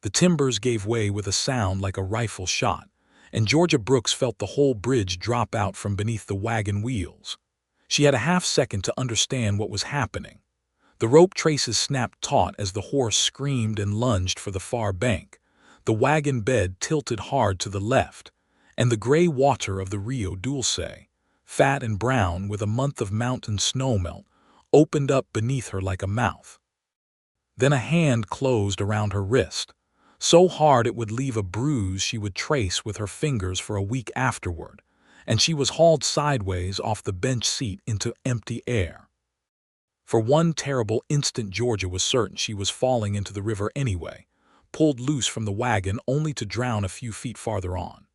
The timbers gave way with a sound like a rifle shot, and Georgia Brooks felt the whole bridge drop out from beneath the wagon wheels. She had a half-second to understand what was happening. The rope traces snapped taut as the horse screamed and lunged for the far bank. The wagon bed tilted hard to the left, and the gray water of the Rio Dulce, fat and brown with a month of mountain snowmelt, opened up beneath her like a mouth. Then a hand closed around her wrist, so hard it would leave a bruise she would trace with her fingers for a week afterward, and she was hauled sideways off the bench seat into empty air. For one terrible instant Georgia was certain she was falling into the river anyway, pulled loose from the wagon only to drown a few feet farther on.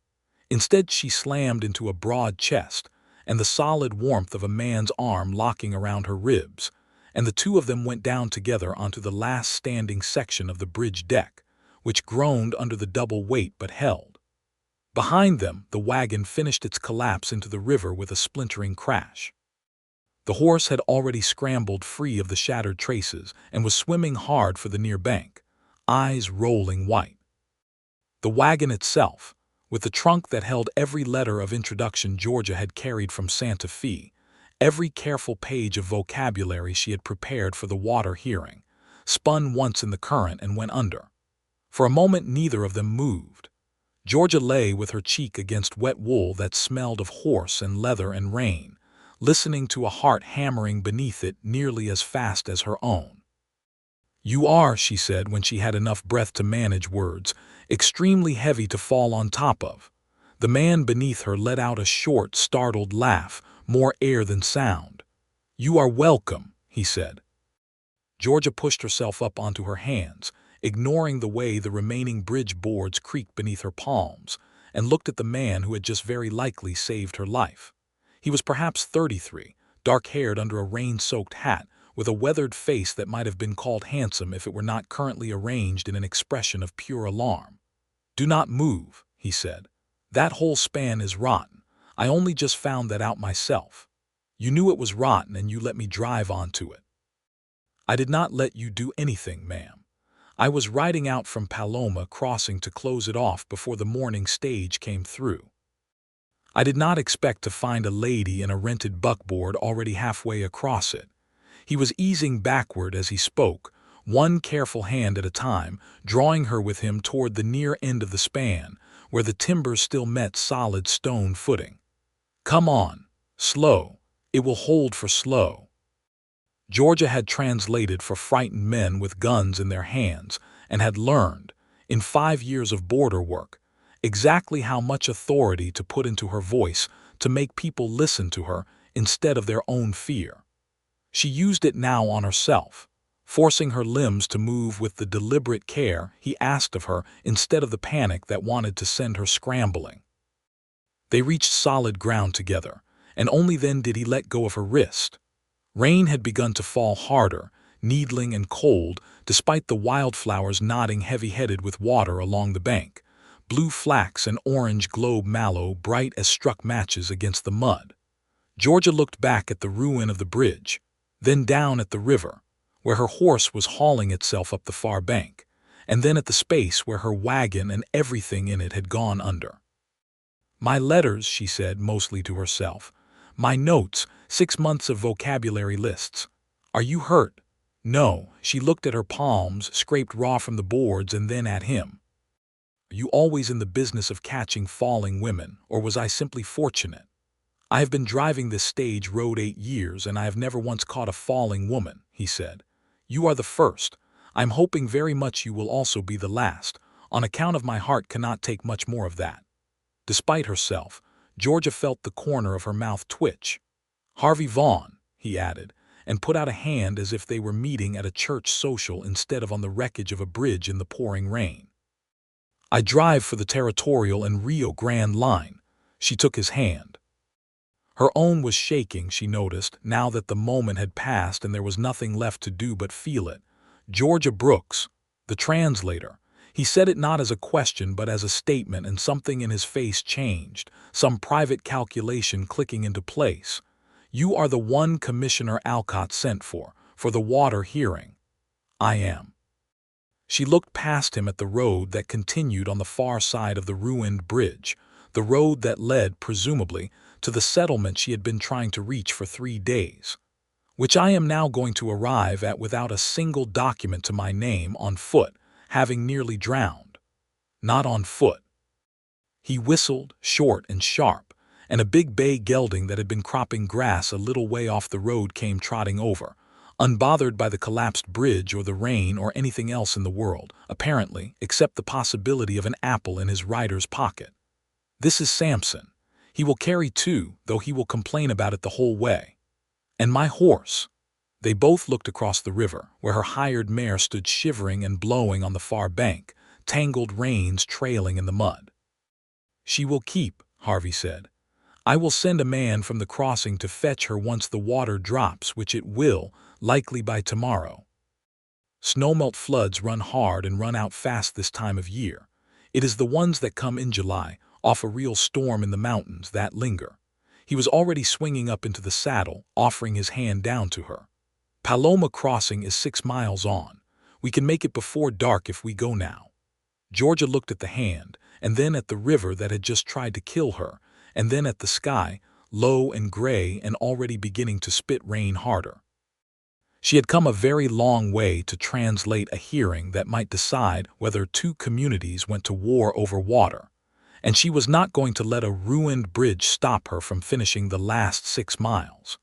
Instead, she slammed into a broad chest, and the solid warmth of a man's arm locking around her ribs, and the two of them went down together onto the last standing section of the bridge deck, which groaned under the double weight but held. Behind them, the wagon finished its collapse into the river with a splintering crash. The horse had already scrambled free of the shattered traces and was swimming hard for the near bank, eyes rolling white. The wagon itself, with the trunk that held every letter of introduction Georgia had carried from Santa Fe, every careful page of vocabulary she had prepared for the water hearing, spun once in the current and went under. For a moment neither of them moved. Georgia lay with her cheek against wet wool that smelled of horse and leather and rain, listening to a heart hammering beneath it nearly as fast as her own. "You are," she said when she had enough breath to manage words, "extremely heavy to fall on top of." The man beneath her let out a short, startled laugh, more air than sound. "You are welcome," he said. Georgia pushed herself up onto her hands, ignoring the way the remaining bridge boards creaked beneath her palms, and looked at the man who had just very likely saved her life. He was perhaps 33, dark-haired under a rain-soaked hat, with a weathered face that might have been called handsome if it were not currently arranged in an expression of pure alarm. "Do not move," he said. "That whole span is rotten. I only just found that out myself. You knew it was rotten and you let me drive onto it." "I did not let you do anything, ma'am. I was riding out from Paloma Crossing to close it off before the morning stage came through. I did not expect to find a lady in a rented buckboard already halfway across it." He was easing backward as he spoke, one careful hand at a time, drawing her with him toward the near end of the span, where the timbers still met solid stone footing. "Come on, slow. It will hold for slow." Georgia had translated for frightened men with guns in their hands and had learned, in 5 years of border work, exactly how much authority to put into her voice to make people listen to her instead of their own fear. She used it now on herself, forcing her limbs to move with the deliberate care he asked of her instead of the panic that wanted to send her scrambling. They reached solid ground together, and only then did he let go of her wrist. Rain had begun to fall harder, needling and cold, despite the wildflowers nodding heavy-headed with water along the bank, blue flax and orange globe mallow bright as struck matches against the mud. Georgia looked back at the ruin of the bridge, then down at the river, where her horse was hauling itself up the far bank, and then at the space where her wagon and everything in it had gone under. "My letters," she said, mostly to herself. "My notes, 6 months of vocabulary lists. Are you hurt?" No. She looked at her palms, scraped raw from the boards, and then at him. "Are you always in the business of catching falling women, or was I simply fortunate? I have been driving this stage road 8 years, and I have never once caught a falling woman," he said. "You are the first. I'm hoping very much you will also be the last. On account of my heart cannot take much more of that." Despite herself, Georgia felt the corner of her mouth twitch. "Harvey Vaughn," he added, and put out a hand as if they were meeting at a church social instead of on the wreckage of a bridge in the pouring rain. "I drive for the Territorial and Rio Grande line." She took his hand. Her own was shaking, she noticed, now that the moment had passed and there was nothing left to do but feel it. "Georgia Brooks, the translator." He said it not as a question but as a statement, and something in his face changed, some private calculation clicking into place. "You are the one Commissioner Alcott sent for the water hearing." "I am." She looked past him at the road that continued on the far side of the ruined bridge, the road that led, presumably, to the settlement she had been trying to reach for 3 days, which I am now going to arrive at without a single document to my name, on foot, having nearly drowned. Not on foot. He whistled, short and sharp, and a big bay gelding that had been cropping grass a little way off the road came trotting over, unbothered by the collapsed bridge or the rain or anything else in the world, apparently, except the possibility of an apple in his rider's pocket. This is Samson. He will carry 2, though he will complain about it the whole way. And my horse. They both looked across the river, where her hired mare stood shivering and blowing on the far bank, tangled reins trailing in the mud. She will keep, Harvey said. I will send a man from the crossing to fetch her once the water drops, which it will, likely by tomorrow. Snowmelt floods run hard and run out fast this time of year. It is the ones that come in July, off a real storm in the mountains, that linger. He was already swinging up into the saddle, offering his hand down to her. Paloma Crossing is 6 miles on. We can make it before dark if we go now. Georgia looked at the hand, and then at the river that had just tried to kill her, and then at the sky, low and gray and already beginning to spit rain harder. She had come a very long way to translate a hearing that might decide whether 2 communities went to war over water, and she was not going to let a ruined bridge stop her from finishing the last 6 miles.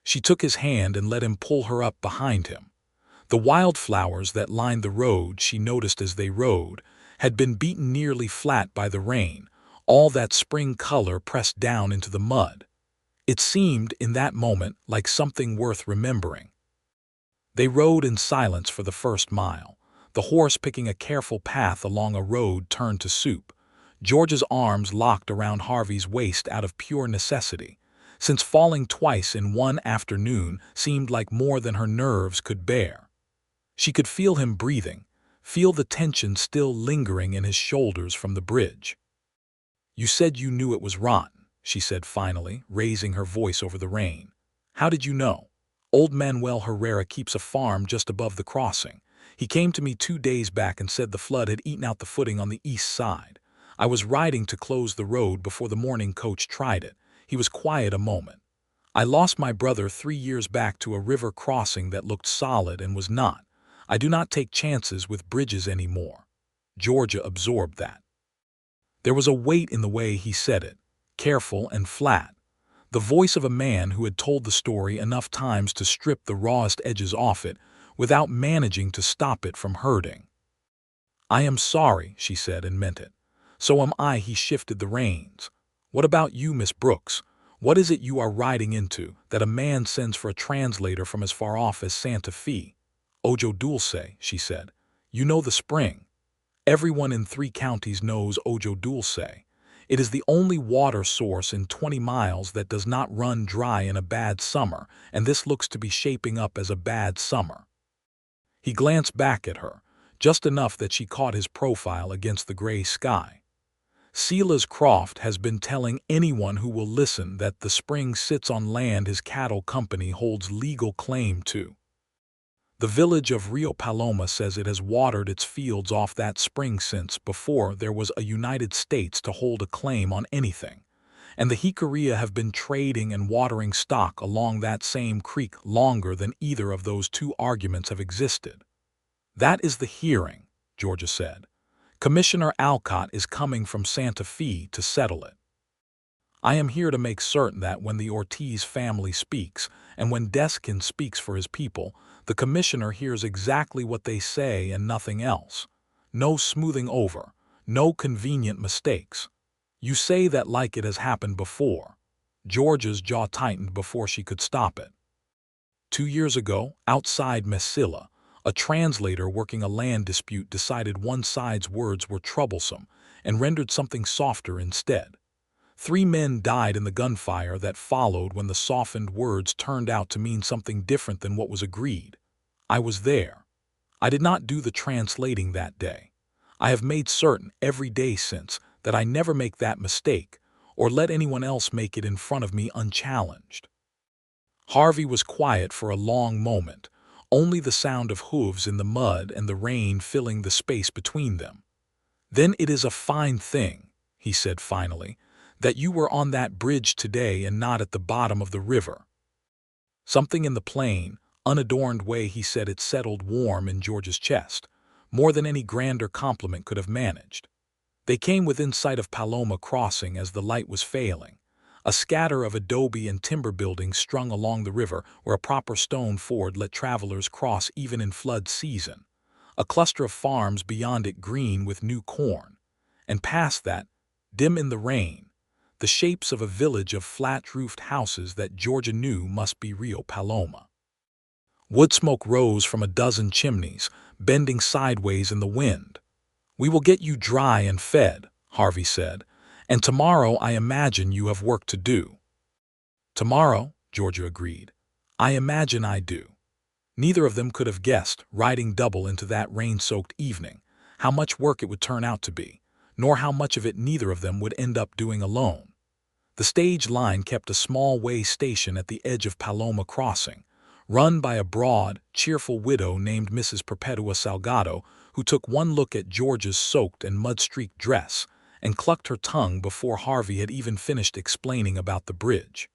She took his hand and let him pull her up behind him. The wildflowers that lined the road, she noticed as they rode, had been beaten nearly flat by the rain, all that spring color pressed down into the mud. It seemed, in that moment, like something worth remembering. They rode in silence for the first mile, the horse picking a careful path along a road turned to soup, George's arms locked around Harvey's waist out of pure necessity, since falling twice in one afternoon seemed like more than her nerves could bear. She could feel him breathing, feel the tension still lingering in his shoulders from the bridge. You said you knew it was rotten, she said finally, raising her voice over the rain. How did you know? Old Manuel Herrera keeps a farm just above the crossing. He came to me 2 days back and said the flood had eaten out the footing on the east side. I was riding to close the road before the morning coach tried it. He was quiet a moment. I lost my brother 3 years back to a river crossing that looked solid and was not. I do not take chances with bridges anymore. Georgia absorbed that. There was a weight in the way he said it, careful and flat. The voice of a man who had told the story enough times to strip the rawest edges off it without managing to stop it from hurting. I am sorry, she said, and meant it. So am I. He shifted the reins. What about you, Miss Brooks? What is it you are riding into that a man sends for a translator from as far off as Santa Fe? Ojo Dulce, she said. You know the spring. Everyone in 3 counties knows Ojo Dulce. It is the only water source in 20 miles that does not run dry in a bad summer, and this looks to be shaping up as a bad summer. He glanced back at her, just enough that she caught his profile against the gray sky. Silas Croft has been telling anyone who will listen that the spring sits on land his cattle company holds legal claim to. The village of Rio Paloma says it has watered its fields off that spring since before there was a United States to hold a claim on anything, and the Jicarilla have been trading and watering stock along that same creek longer than either of those 2 arguments have existed. That is the hearing, Georgia said. Commissioner Alcott is coming from Santa Fe to settle it. I am here to make certain that when the Ortiz family speaks, and when Deskin speaks for his people, the commissioner hears exactly what they say and nothing else. No smoothing over, no convenient mistakes. You say that like it has happened before. Georgia's jaw tightened before she could stop it. 2 years ago, outside Mesilla, a translator working a land dispute decided one side's words were troublesome and rendered something softer instead. 3 men died in the gunfire that followed when the softened words turned out to mean something different than what was agreed. I was there. I did not do the translating that day. I have made certain every day since that I never make that mistake or let anyone else make it in front of me unchallenged. Harvey was quiet for a long moment, only the sound of hooves in the mud and the rain filling the space between them. "Then it is a fine thing," he said finally, "that you were on that bridge today and not at the bottom of the river." Something in the plain, unadorned way he said it settled warm in George's chest, more than any grander compliment could have managed. They came within sight of Paloma Crossing as the light was failing, a scatter of adobe and timber buildings strung along the river where a proper stone ford let travelers cross even in flood season, a cluster of farms beyond it green with new corn, and past that, dim in the rain, the shapes of a village of flat-roofed houses that Georgia knew must be Rio Paloma. Wood smoke rose from a dozen chimneys, bending sideways in the wind. "We will get you dry and fed," Harvey said, "and tomorrow I imagine you have work to do." "Tomorrow," Georgia agreed. "I imagine I do." Neither of them could have guessed, riding double into that rain-soaked evening, how much work it would turn out to be, nor how much of it neither of them would end up doing alone. The stage line kept a small way station at the edge of Paloma Crossing, run by a broad, cheerful widow named Mrs. Perpetua Salgado, who took one look at George's soaked and mud-streaked dress and clucked her tongue before Harvey had even finished explaining about the bridge.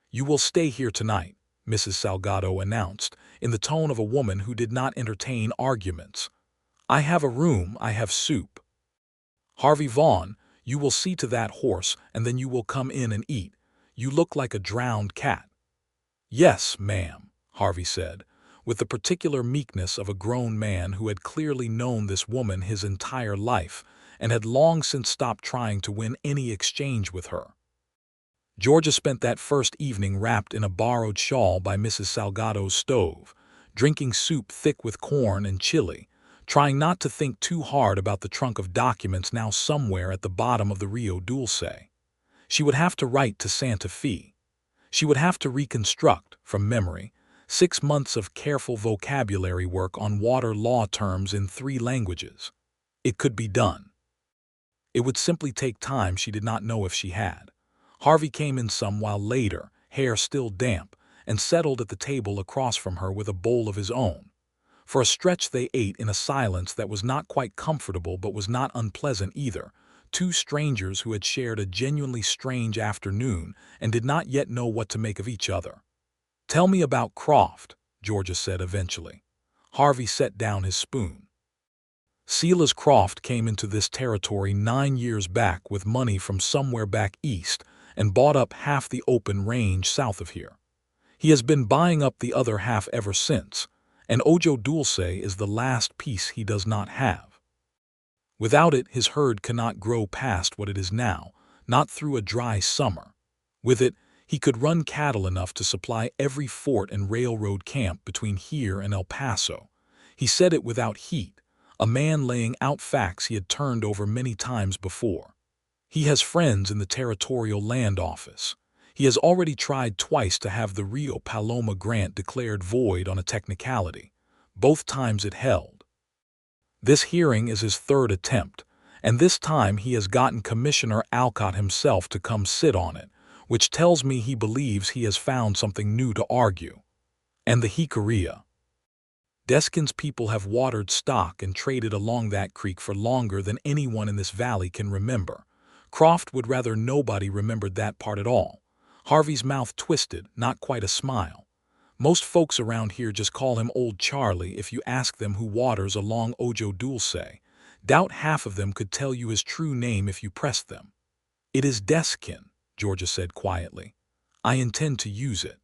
"You will stay here tonight," Mrs. Salgado announced, in the tone of a woman who did not entertain arguments. "I have a room, I have soup. Harvey Vaughn, you will see to that horse, and then you will come in and eat. You look like a drowned cat." "Yes, ma'am," Harvey said, with the particular meekness of a grown man who had clearly known this woman his entire life and had long since stopped trying to win any exchange with her. Georgia spent that first evening wrapped in a borrowed shawl by Mrs. Salgado's stove, drinking soup thick with corn and chili, trying not to think too hard about the trunk of documents now somewhere at the bottom of the Rio Dulce. She would have to write to Santa Fe. She would have to reconstruct, from memory, 6 months of careful vocabulary work on water law terms in 3 languages. It could be done. It would simply take time she did not know if she had. Harvey came in some while later, hair still damp, and settled at the table across from her with a bowl of his own. For a stretch they ate in a silence that was not quite comfortable but was not unpleasant either, 2 strangers who had shared a genuinely strange afternoon and did not yet know what to make of each other. "Tell me about Croft," Georgia said eventually. Harvey set down his spoon. "Silas Croft came into this territory 9 years back with money from somewhere back east and bought up half the open range south of here. He has been buying up the other half ever since, and Ojo Dulce is the last piece he does not have. Without it, his herd cannot grow past what it is now, not through a dry summer. With it, he could run cattle enough to supply every fort and railroad camp between here and El Paso. He said it without heat, a man laying out facts he had turned over many times before. He has friends in the Territorial Land Office. He has already tried twice to have the Rio Paloma grant declared void on a technicality. Both times it held. This hearing is his 3rd attempt, and this time he has gotten Commissioner Alcott himself to come sit on it, which tells me he believes he has found something new to argue. And the Jicarilla. Deskin's people have watered stock and traded along that creek for longer than anyone in this valley can remember. Croft would rather nobody remembered that part at all. Harvey's mouth twisted, not quite a smile. "Most folks around here just call him Old Charlie if you ask them who waters along Ojo Dulce. Doubt half of them could tell you his true name if you pressed them." "It is Deskin," Georgia said quietly. "I intend to use it."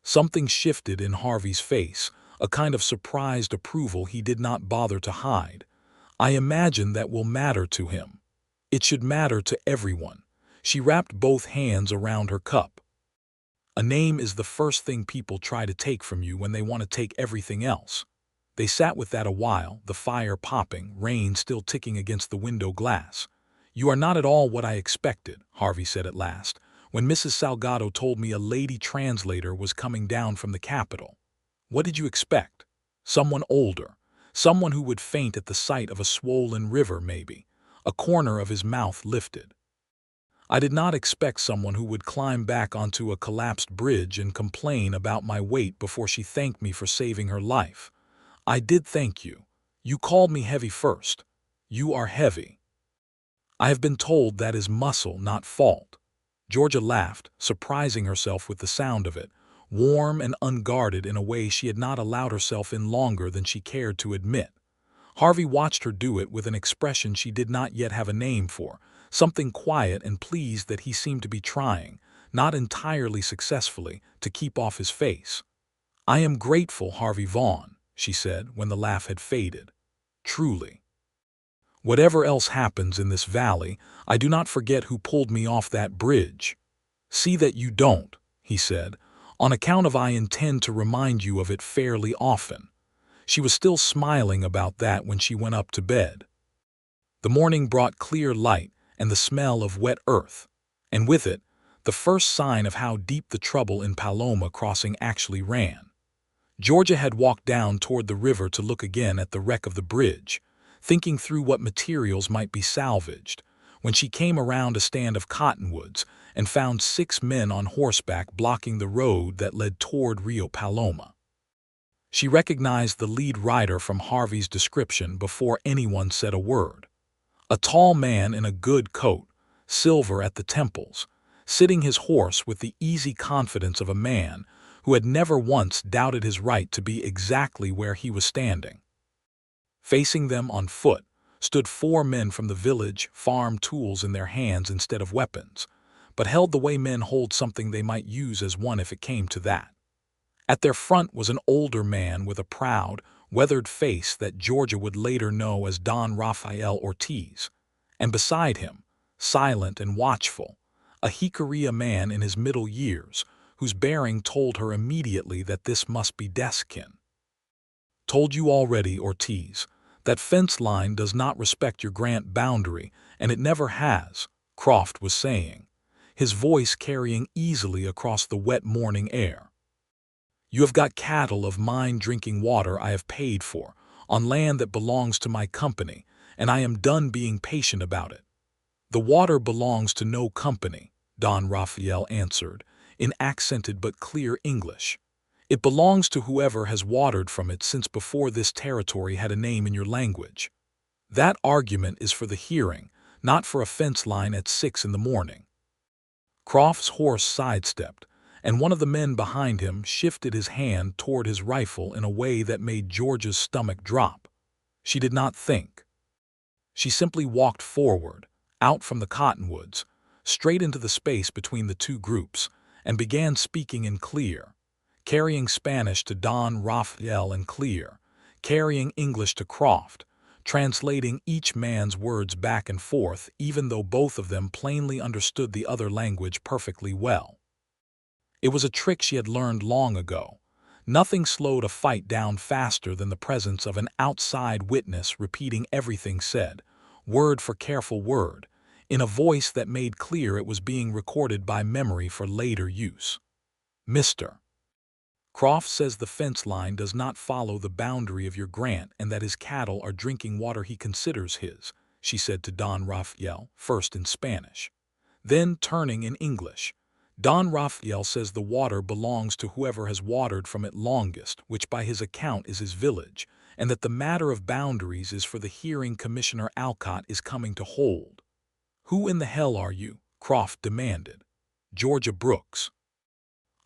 Something shifted in Harvey's face, a kind of surprised approval he did not bother to hide. "I imagine that will matter to him. It should matter to everyone." She wrapped both hands around her cup. "A name is the first thing people try to take from you when they want to take everything else." They sat with that a while, the fire popping, rain still ticking against the window glass. "You are not at all what I expected," Harvey said at last, "when Mrs. Salgado told me a lady translator was coming down from the capital. What did you expect? Someone older, someone who would faint at the sight of a swollen river, maybe." A corner of his mouth lifted. I did not expect someone who would climb back onto a collapsed bridge and complain about my weight before she thanked me for saving her life. I did thank you. You called me heavy first. You are heavy. I have been told that is muscle, not fault. Georgia laughed, surprising herself with the sound of it, warm and unguarded in a way she had not allowed herself in longer than she cared to admit. Harvey watched her do it with an expression she did not yet have a name for, something quiet and pleased that he seemed to be trying, not entirely successfully, to keep off his face. I am grateful, Harvey Vaughn, she said when the laugh had faded. Truly. Whatever else happens in this valley, I do not forget who pulled me off that bridge. See that you don't, he said, on account of I intend to remind you of it fairly often. She was still smiling about that when she went up to bed. The morning brought clear light and the smell of wet earth, and with it, the first sign of how deep the trouble in Paloma Crossing actually ran. Georgia had walked down toward the river to look again at the wreck of the bridge, thinking through what materials might be salvaged, when she came around a stand of cottonwoods and found 6 men on horseback blocking the road that led toward Rio Paloma. She recognized the lead rider from Harvey's description before anyone said a word. A tall man in a good coat, silver at the temples, sitting his horse with the easy confidence of a man who had never once doubted his right to be exactly where he was standing. Facing them on foot stood 4 men from the village, farm tools in their hands instead of weapons, but held the way men hold something they might use as one if it came to that. At their front was an older man with a proud, weathered face that Georgia would later know as Don Rafael Ortiz, and beside him, silent and watchful, a Jicarilla man in his middle years, whose bearing told her immediately that this must be Deskin. Told you already, Ortiz, that fence line does not respect your grant boundary, and it never has, Croft was saying, his voice carrying easily across the wet morning air. You have got cattle of mine drinking water I have paid for, on land that belongs to my company, and I am done being patient about it. The water belongs to no company, Don Rafael answered, in accented but clear English. It belongs to whoever has watered from it since before this territory had a name in your language. That argument is for the hearing, not for a fence line at 6 in the morning. Croft's horse sidestepped, and one of the men behind him shifted his hand toward his rifle in a way that made Georgia's stomach drop. She did not think. She simply walked forward, out from the cottonwoods, straight into the space between the two groups, and began speaking in clear, carrying Spanish to Don Rafael and clear, carrying English to Croft, translating each man's words back and forth even though both of them plainly understood the other language perfectly well. It was a trick she had learned long ago. Nothing slowed a fight down faster than the presence of an outside witness repeating everything said, word for careful word, in a voice that made clear it was being recorded by memory for later use. Mr. Croft says the fence line does not follow the boundary of your grant and that his cattle are drinking water he considers his, she said to Don Rafael, first in Spanish. Then, turning in English, Don Rafael says the water belongs to whoever has watered from it longest, which by his account is his village, and that the matter of boundaries is for the hearing Commissioner Alcott is coming to hold. Who in the hell are you? Croft demanded. Georgia Brooks.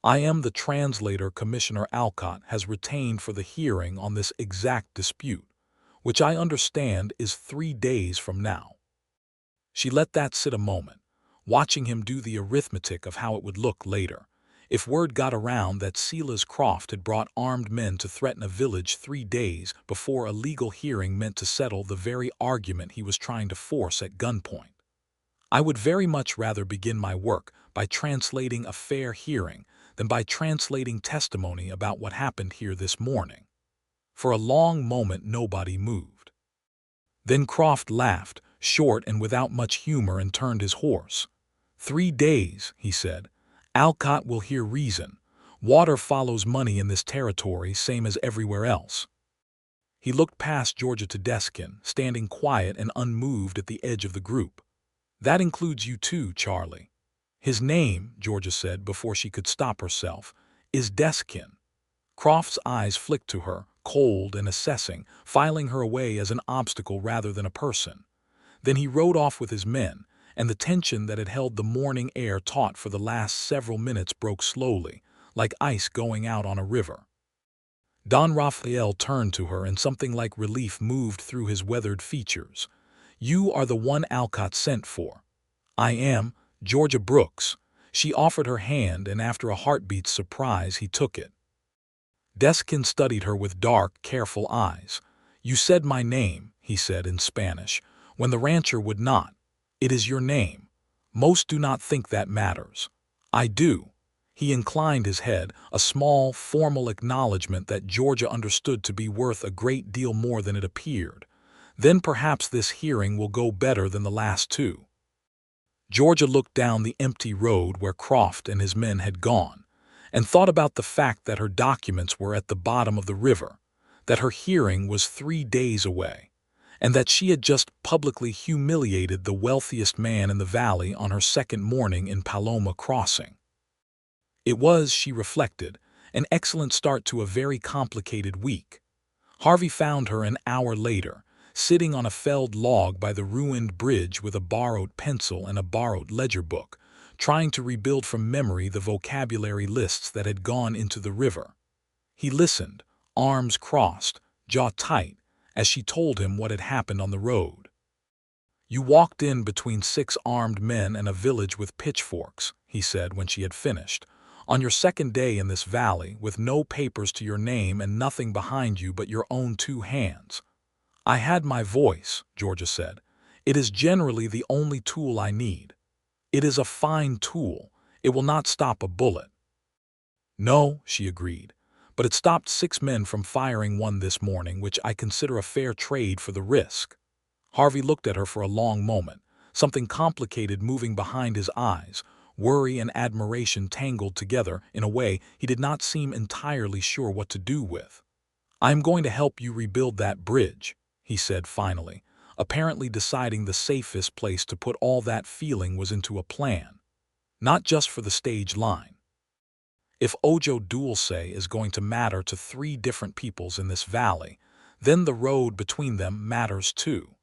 I am the translator Commissioner Alcott has retained for the hearing on this exact dispute, which I understand is 3 days from now. She let that sit a moment, watching him do the arithmetic of how it would look later, if word got around that Silas Croft had brought armed men to threaten a village 3 days before a legal hearing meant to settle the very argument he was trying to force at gunpoint. I would very much rather begin my work by translating a fair hearing than by translating testimony about what happened here this morning. For a long moment nobody moved. Then Croft laughed, short and without much humor, and turned his horse. 3 days, he said. Alcott will hear reason. Water follows money in this territory, same as everywhere else. He looked past Georgia to Deskin, standing quiet and unmoved at the edge of the group. That includes you too, Charlie. His name, Georgia said before she could stop herself, is Deskin. Croft's eyes flicked to her, cold and assessing, filing her away as an obstacle rather than a person. Then he rode off with his men, and the tension that had held the morning air taut for the last several minutes broke slowly, like ice going out on a river. Don Raphael turned to her, and something like relief moved through his weathered features. "You are the one Alcott sent for." "I am, Georgia Brooks." She offered her hand, and after a heartbeat's surprise, he took it. Deskin studied her with dark, careful eyes. "You said my name," he said in Spanish, when the rancher would not. "It is your name. Most do not think that matters. I do." He inclined his head, a small, formal acknowledgement that Georgia understood to be worth a great deal more than it appeared. "Then perhaps this hearing will go better than the last two." Georgia looked down the empty road where Croft and his men had gone, and thought about the fact that her documents were at the bottom of the river, that her hearing was 3 days away, and that she had just publicly humiliated the wealthiest man in the valley on her second morning in Paloma Crossing. It was, she reflected, an excellent start to a very complicated week. Harvey found her an hour later, sitting on a felled log by the ruined bridge with a borrowed pencil and a borrowed ledger book, trying to rebuild from memory the vocabulary lists that had gone into the river. He listened, arms crossed, jaw tight, as she told him what had happened on the road. "You walked in between 6 armed men and a village with pitchforks," he said when she had finished, "on your second day in this valley, with no papers to your name and nothing behind you but your own 2 hands. "I had my voice," Georgia said. "It is generally the only tool I need. It is a fine tool. It will not stop a bullet." "No," she agreed, "but it stopped 6 men from firing one this morning, which I consider a fair trade for the risk." Harvey looked at her for a long moment, something complicated moving behind his eyes, worry and admiration tangled together in a way he did not seem entirely sure what to do with. "I am going to help you rebuild that bridge," he said finally, apparently deciding the safest place to put all that feeling was into a plan. Not just for the stage line. If Ojo Dulce is going to matter to 3 different peoples in this valley, then the road between them matters too.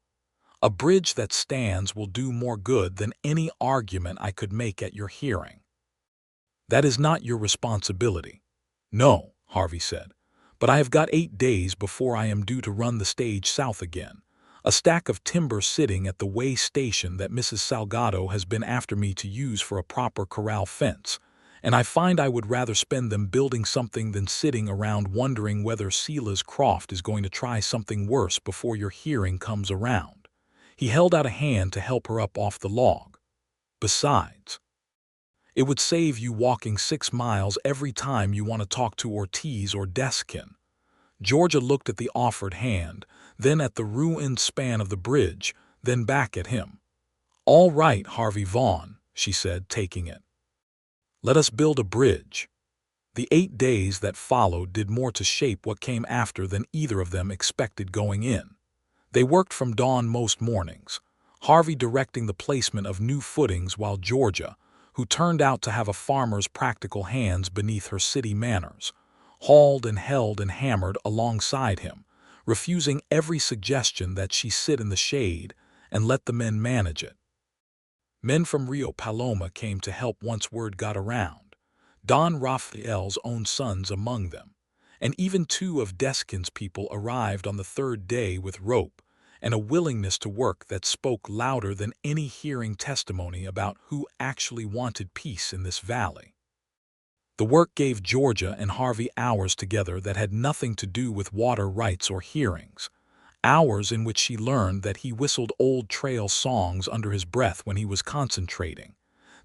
A bridge that stands will do more good than any argument I could make at your hearing. "That is not your responsibility." "No," Harvey said, "but I have got 8 days before I am due to run the stage south again. A stack of timber sitting at the way station that Mrs. Salgado has been after me to use for a proper corral fence, and I find I would rather spend them building something than sitting around wondering whether Silas Croft is going to try something worse before your hearing comes around." He held out a hand to help her up off the log. "Besides, it would save you walking 6 miles every time you want to talk to Ortiz or Deskin." Georgia looked at the offered hand, then at the ruined span of the bridge, then back at him. "All right, Harvey Vaughn," she said, taking it. "Let us build a bridge." The 8 days that followed did more to shape what came after than either of them expected going in. They worked from dawn most mornings, Harvey directing the placement of new footings while Georgia, who turned out to have a farmer's practical hands beneath her city manners, hauled and held and hammered alongside him, refusing every suggestion that she sit in the shade and let the men manage it. Men from Rio Paloma came to help once word got around, Don Raphael's own sons among them, and even 2 of Deskin's people arrived on the 3rd day with rope and a willingness to work that spoke louder than any hearing testimony about who actually wanted peace in this valley. The work gave Georgia and Harvey hours together that had nothing to do with water rights or hearings, hours in which she learned that he whistled old trail songs under his breath when he was concentrating,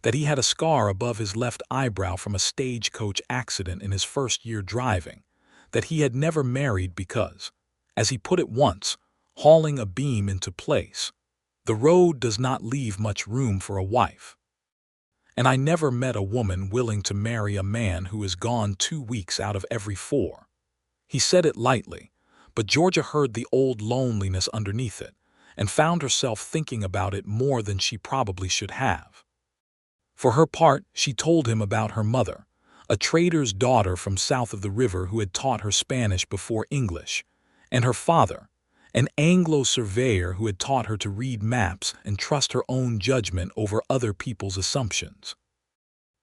that he had a scar above his left eyebrow from a stagecoach accident in his first year driving, that he had never married because, as he put it once, hauling a beam into place, the road does not leave much room for a wife. And I never met a woman willing to marry a man who is gone 2 weeks out of every 4. He said it lightly, but Georgia heard the old loneliness underneath it, and found herself thinking about it more than she probably should have. For her part, she told him about her mother, a trader's daughter from south of the river who had taught her Spanish before English, and her father, an Anglo surveyor who had taught her to read maps and trust her own judgment over other people's assumptions.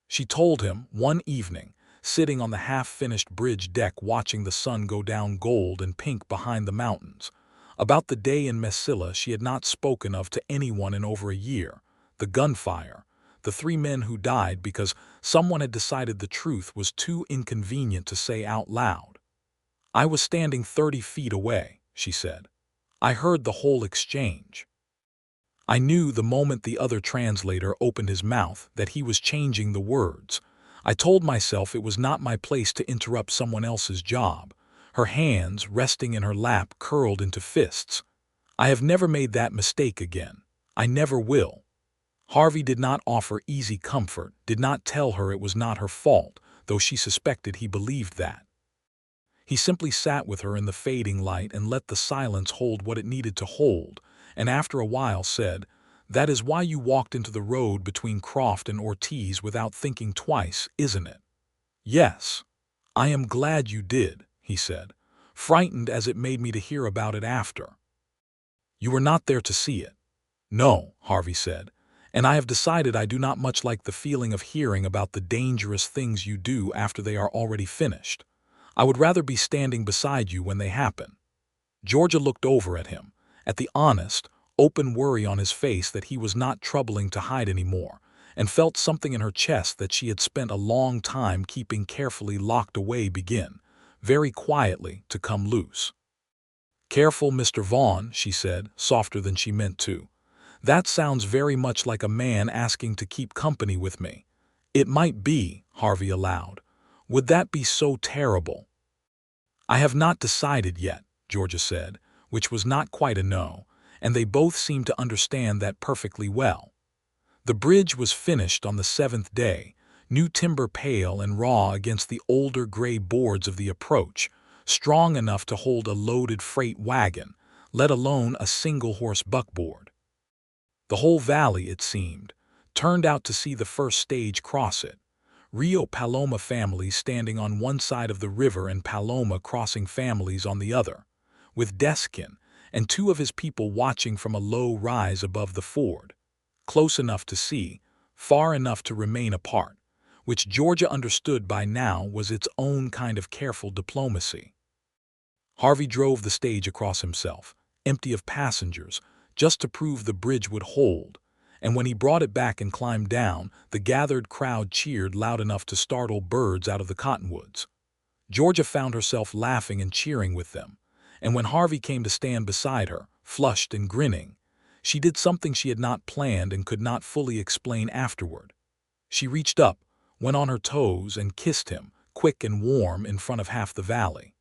She told him, one evening, sitting on the half-finished bridge deck watching the sun go down gold and pink behind the mountains, about the day in Mesilla she had not spoken of to anyone in over a year, the gunfire, the 3 men who died because someone had decided the truth was too inconvenient to say out loud. "I was standing 30 feet away," she said. "I heard the whole exchange. I knew the moment the other translator opened his mouth that he was changing the words. I told myself it was not my place to interrupt someone else's job." Her hands, resting in her lap, curled into fists. "I have never made that mistake again. I never will." Harvey did not offer easy comfort, did not tell her it was not her fault, though she suspected he believed that. He simply sat with her in the fading light and let the silence hold what it needed to hold, and after a while said, "That is why you walked into the road between Croft and Ortiz without thinking twice, isn't it?" "Yes. I am glad you did," he said, frightened as it made me to hear about it after. "You were not there to see it." "No," Harvey said, "and I have decided I do not much like the feeling of hearing about the dangerous things you do after they are already finished. I would rather be standing beside you when they happen." Georgia looked over at him, at the honest, open worry on his face that he was not troubling to hide anymore, and felt something in her chest that she had spent a long time keeping carefully locked away begin, very quietly, to come loose. "Careful, Mr. Vaughn," she said, softer than she meant to. "That sounds very much like a man asking to keep company with me." "It might be," Harvey allowed. "Would that be so terrible?" "I have not decided yet," Georgia said, which was not quite a no, and they both seemed to understand that perfectly well. The bridge was finished on the 7th day, new timber pale and raw against the older gray boards of the approach, strong enough to hold a loaded freight wagon, let alone a single-horse buckboard. The whole valley, it seemed, turned out to see the first stage cross it, Rio Paloma families standing on one side of the river and Paloma crossing families on the other, with Deskin and 2 of his people watching from a low rise above the ford, close enough to see, far enough to remain apart, which Georgia understood by now was its own kind of careful diplomacy. Harvey drove the stage across himself, empty of passengers, just to prove the bridge would hold, and when he brought it back and climbed down, the gathered crowd cheered loud enough to startle birds out of the cottonwoods. Georgia found herself laughing and cheering with them, and when Harvey came to stand beside her, flushed and grinning, she did something she had not planned and could not fully explain afterward. She reached up, went on her toes, and kissed him, quick and warm, in front of half the valley.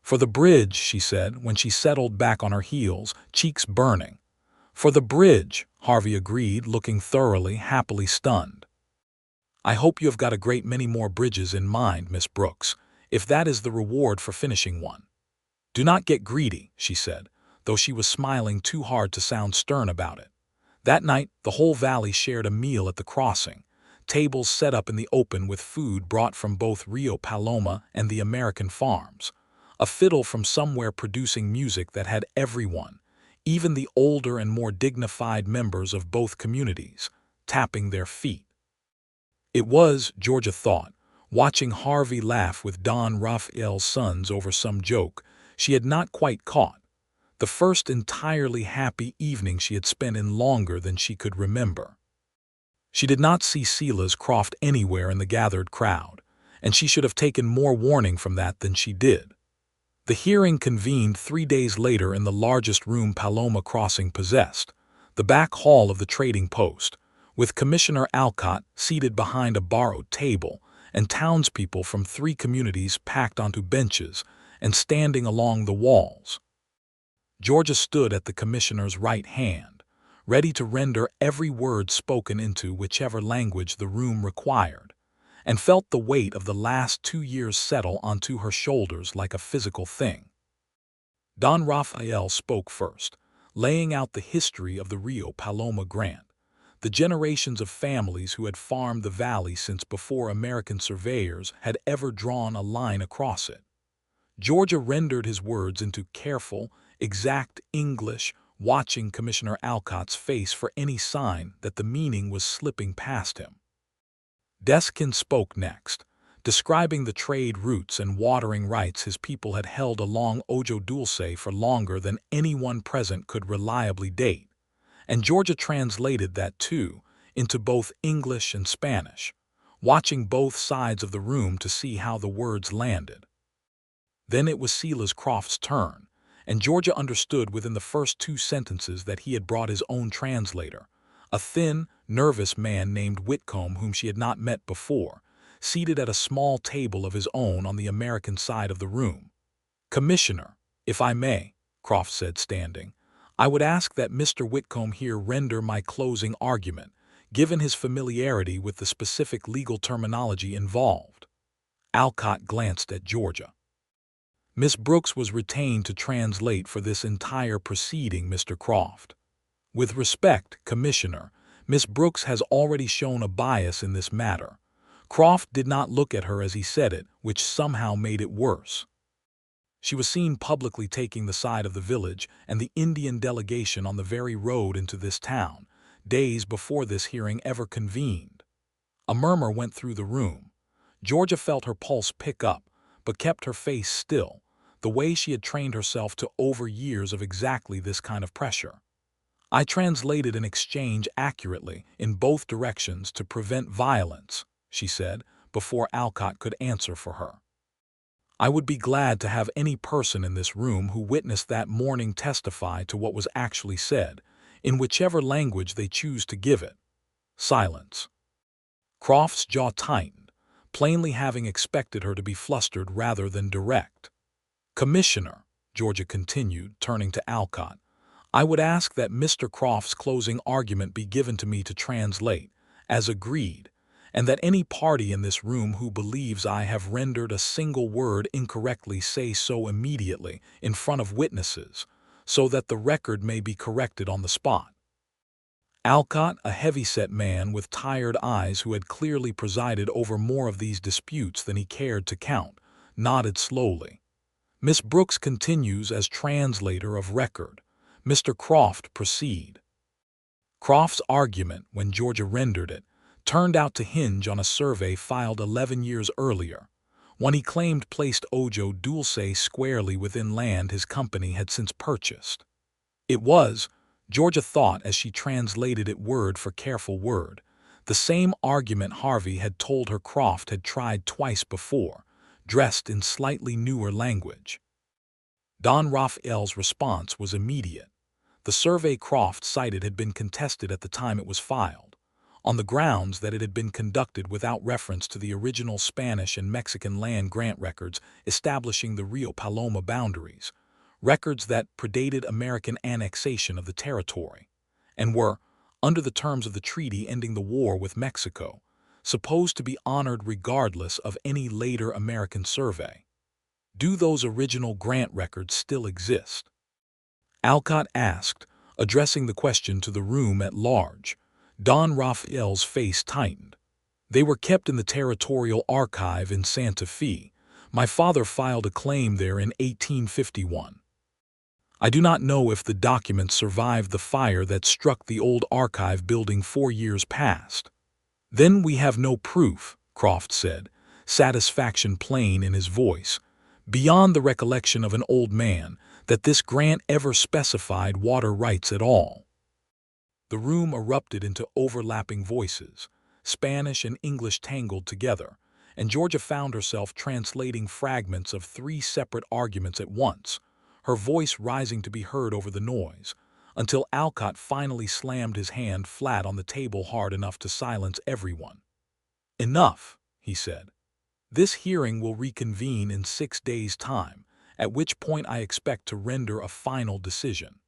"For the bridge," she said, when she settled back on her heels, cheeks burning. "For the bridge," Harvey agreed, looking thoroughly, happily stunned. "I hope you have got a great many more bridges in mind, Miss Brooks, if that is the reward for finishing one." "Do not get greedy," she said, though she was smiling too hard to sound stern about it. That night, the whole valley shared a meal at the crossing, tables set up in the open with food brought from both Rio Paloma and the American farms, a fiddle from somewhere producing music that had everyone, even the older and more dignified members of both communities, tapping their feet. It was, Georgia thought, watching Harvey laugh with Don Raphael's sons over some joke she had not quite caught, the first entirely happy evening she had spent in longer than she could remember. She did not see Silas Croft anywhere in the gathered crowd, and she should have taken more warning from that than she did. The hearing convened 3 days later in the largest room Paloma Crossing possessed, the back hall of the trading post, with Commissioner Alcott seated behind a borrowed table and townspeople from 3 communities packed onto benches and standing along the walls. Georgia stood at the commissioner's right hand, ready to render every word spoken into whichever language the room required, and felt the weight of the last 2 years settle onto her shoulders like a physical thing. Don Raphael spoke first, laying out the history of the Rio Paloma Grant, the generations of families who had farmed the valley since before American surveyors had ever drawn a line across it. Georgia rendered his words into careful, exact English, watching Commissioner Alcott's face for any sign that the meaning was slipping past him. Deskin spoke next, describing the trade routes and watering rights his people had held along Ojo Dulce for longer than anyone present could reliably date, and Georgia translated that too into both English and Spanish, watching both sides of the room to see how the words landed. Then it was Silas Croft's turn, and Georgia understood within the first 2 sentences that he had brought his own translator, a thin, nervous man named Whitcomb whom she had not met before, seated at a small table of his own on the American side of the room. "Commissioner, if I may," Croft said, standing, "I would ask that Mr. Whitcomb here render my closing argument, given his familiarity with the specific legal terminology involved." Alcott glanced at Georgia. "Miss Brooks was retained to translate for this entire proceeding, Mr. Croft. With respect, Commissioner, Miss Brooks has already shown a bias in this matter." Croft did not look at her as he said it, which somehow made it worse. She was seen publicly taking the side of the village and the Indian delegation on the very road into this town, days before this hearing ever convened. A murmur went through the room. Georgia felt her pulse pick up, but kept her face still, the way she had trained herself to over years of exactly this kind of pressure. "I translated an exchange accurately in both directions to prevent violence," she said, before Alcott could answer for her. "I would be glad to have any person in this room who witnessed that morning testify to what was actually said, in whichever language they choose to give it." Silence. Croft's jaw tightened, plainly having expected her to be flustered rather than direct. "Commissioner," Georgia continued, turning to Alcott, "I would ask that Mr. Croft's closing argument be given to me to translate, as agreed, and that any party in this room who believes I have rendered a single word incorrectly say so immediately in front of witnesses, so that the record may be corrected on the spot." Alcott, a heavy-set man with tired eyes who had clearly presided over more of these disputes than he cared to count, nodded slowly. "Miss Brooks continues as translator of record. Mr. Croft, proceed." Croft's argument, when Georgia rendered it, turned out to hinge on a survey filed 11 years earlier, one he claimed placed Ojo Dulce squarely within land his company had since purchased. It was, Georgia thought as she translated it word for careful word, the same argument Harvey had told her Croft had tried twice before, dressed in slightly newer language. Don Raphael's response was immediate. The survey Croft cited had been contested at the time it was filed, on the grounds that it had been conducted without reference to the original Spanish and Mexican land grant records establishing the Rio Paloma boundaries, records that predated American annexation of the territory, and were, under the terms of the treaty ending the war with Mexico, supposed to be honored regardless of any later American survey. Do those original grant records still exist? Alcott asked, addressing the question to the room at large. Don Raphael's face tightened. "They were kept in the Territorial Archive in Santa Fe. My father filed a claim there in 1851. I do not know if the documents survived the fire that struck the old archive building 4 years past." "Then we have no proof," Croft said, satisfaction plain in his voice, "beyond the recollection of an old man, that this grant ever specified water rights at all." The room erupted into overlapping voices, Spanish and English tangled together, and Georgia found herself translating fragments of 3 separate arguments at once, her voice rising to be heard over the noise, until Alcott finally slammed his hand flat on the table hard enough to silence everyone. "Enough," he said. "This hearing will reconvene in 6 days' time, at which point I expect to render a final decision.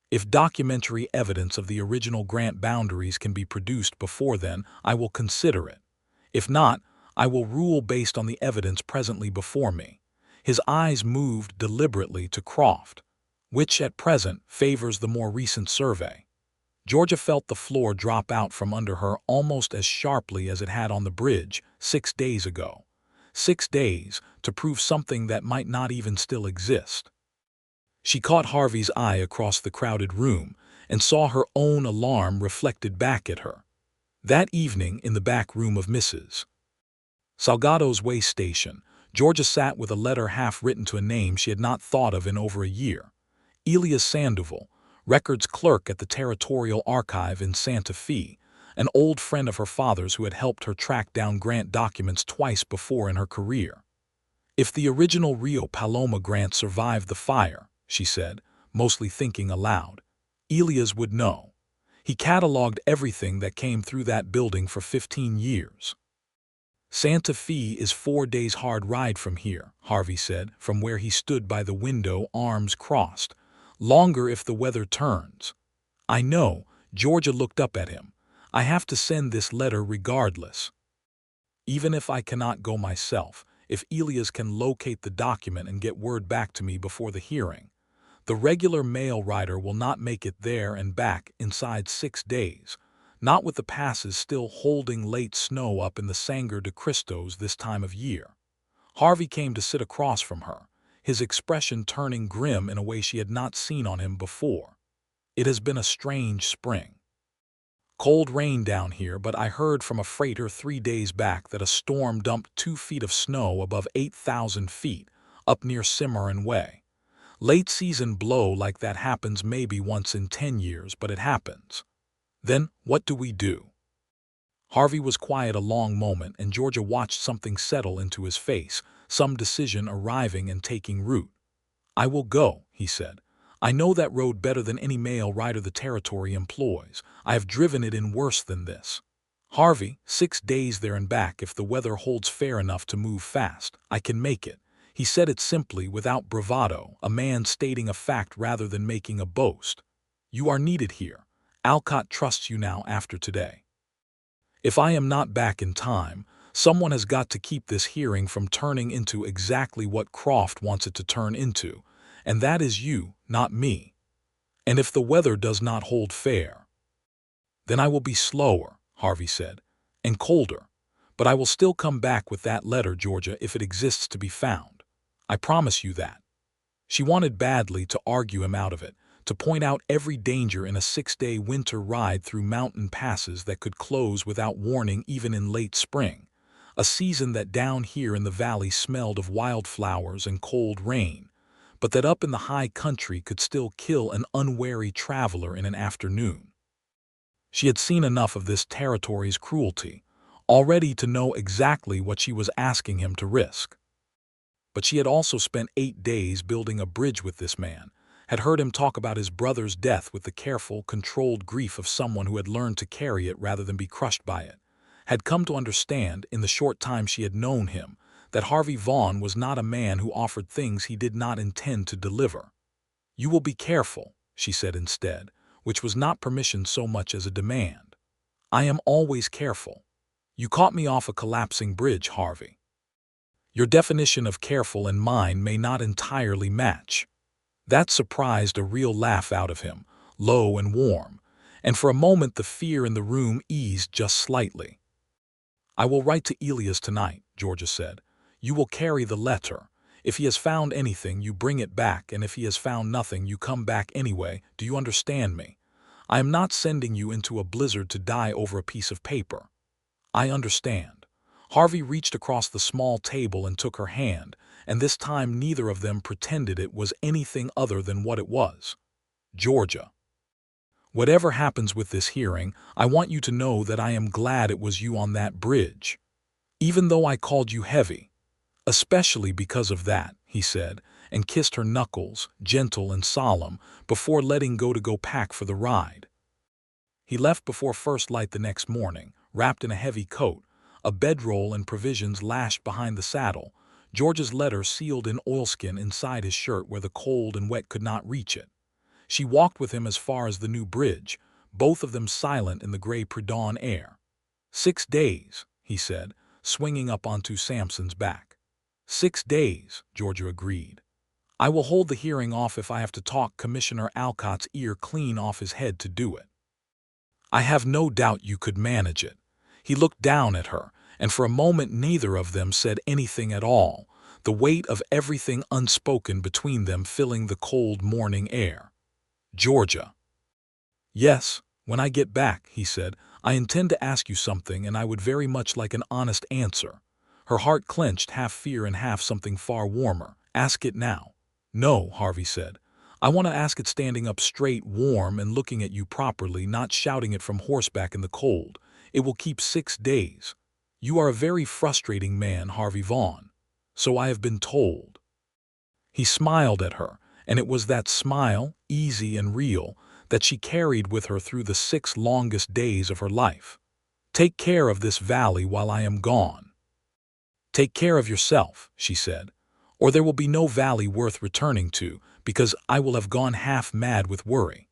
If documentary evidence of the original grant boundaries can be produced before then, I will consider it. If not, I will rule based on the evidence presently before me." His eyes moved deliberately to Croft. which at present favors the more recent survey. Georgia felt the floor drop out from under her almost as sharply as it had on the bridge 6 days ago. 6 days to prove something that might not even still exist. She caught Harvey's eye across the crowded room and saw her own alarm reflected back at her. That evening in the back room of Mrs. Salgado's way station, Georgia sat with a letter half written to a name she had not thought of in over a year. Elias Sandoval, records clerk at the Territorial Archive in Santa Fe, an old friend of her father's who had helped her track down grant documents twice before in her career. If the original Rio Paloma grant survived the fire, she said, mostly thinking aloud, Elias would know. He cataloged everything that came through that building for 15 years. Santa Fe is 4 days' hard ride from here, Harvey said, from where he stood by the window, arms crossed. Longer if the weather turns. I know, Georgia looked up at him. I have to send this letter regardless. Even if I cannot go myself, if Elias can locate the document and get word back to me before the hearing. The regular mail rider will not make it there and back inside 6 days, not with the passes still holding late snow up in the Sangre de Cristos this time of year. Harvey came to sit across from her, his expression turning grim in a way she had not seen on him before. It has been a strange spring. Cold rain down here, but I heard from a freighter 3 days back that a storm dumped 2 feet of snow above 8,000 feet, up near Cimarron Way. Late season blow like that happens maybe once in 10 years, but it happens. Then, what do we do? Harvey was quiet a long moment, and Georgia watched something settle into his face, some decision arriving and taking root. I will go, he said. I know that road better than any mail rider the territory employs. I have driven it in worse than this. Harvey, 6 days there and back if the weather holds fair enough to move fast. I can make it. He said it simply, without bravado, a man stating a fact rather than making a boast. You are needed here. Alcott trusts you now after today. If I am not back in time, someone has got to keep this hearing from turning into exactly what Croft wants it to turn into, and that is you, not me. And if the weather does not hold fair, then I will be slower, Harvey said, and colder. But I will still come back with that letter, Georgia, if it exists to be found. I promise you that. She wanted badly to argue him out of it, to point out every danger in a 6-day winter ride through mountain passes that could close without warning even in late spring, a season that down here in the valley smelled of wildflowers and cold rain, but that up in the high country could still kill an unwary traveler in an afternoon. She had seen enough of this territory's cruelty, already to know exactly what she was asking him to risk. But she had also spent 8 days building a bridge with this man, had heard him talk about his brother's death with the careful, controlled grief of someone who had learned to carry it rather than be crushed by it, had come to understand, in the short time she had known him, that Harvey Vaughn was not a man who offered things he did not intend to deliver. You will be careful, she said instead, which was not permission so much as a demand. I am always careful. You caught me off a collapsing bridge, Harvey. Your definition of careful and mine may not entirely match. That surprised a real laugh out of him, low and warm, and for a moment the fear in the room eased just slightly. I will write to Elias tonight, Georgia said. You will carry the letter. If he has found anything, you bring it back, and if he has found nothing, you come back anyway. Do you understand me? I am not sending you into a blizzard to die over a piece of paper. I understand. Harvey reached across the small table and took her hand, and this time neither of them pretended it was anything other than what it was. Georgia. Whatever happens with this hearing, I want you to know that I am glad it was you on that bridge. Even though I called you heavy. Especially because of that, he said, and kissed her knuckles, gentle and solemn, before letting go pack for the ride. He left before first light the next morning, wrapped in a heavy coat, a bedroll and provisions lashed behind the saddle, George's letter sealed in oilskin inside his shirt where the cold and wet could not reach it. She walked with him as far as the new bridge, both of them silent in the gray pre-dawn air. 6 days, he said, swinging up onto Samson's back. 6 days, Georgia agreed. I will hold the hearing off if I have to talk Commissioner Alcott's ear clean off his head to do it. I have no doubt you could manage it. He looked down at her, and for a moment neither of them said anything at all, the weight of everything unspoken between them filling the cold morning air. Georgia. Yes, when I get back, he said, I intend to ask you something, and I would very much like an honest answer. Her heart clenched, half fear and half something far warmer. Ask it now. No, Harvey said. I want to ask it standing up straight, warm, and looking at you properly, not shouting it from horseback in the cold. It will keep 6 days. You are a very frustrating man, Harvey Vaughn. So I have been told. He smiled at her, and it was that smile, easy and real, that she carried with her through the 6 longest days of her life. Take care of this valley while I am gone. Take care of yourself, she said, or there will be no valley worth returning to, because I will have gone half mad with worry.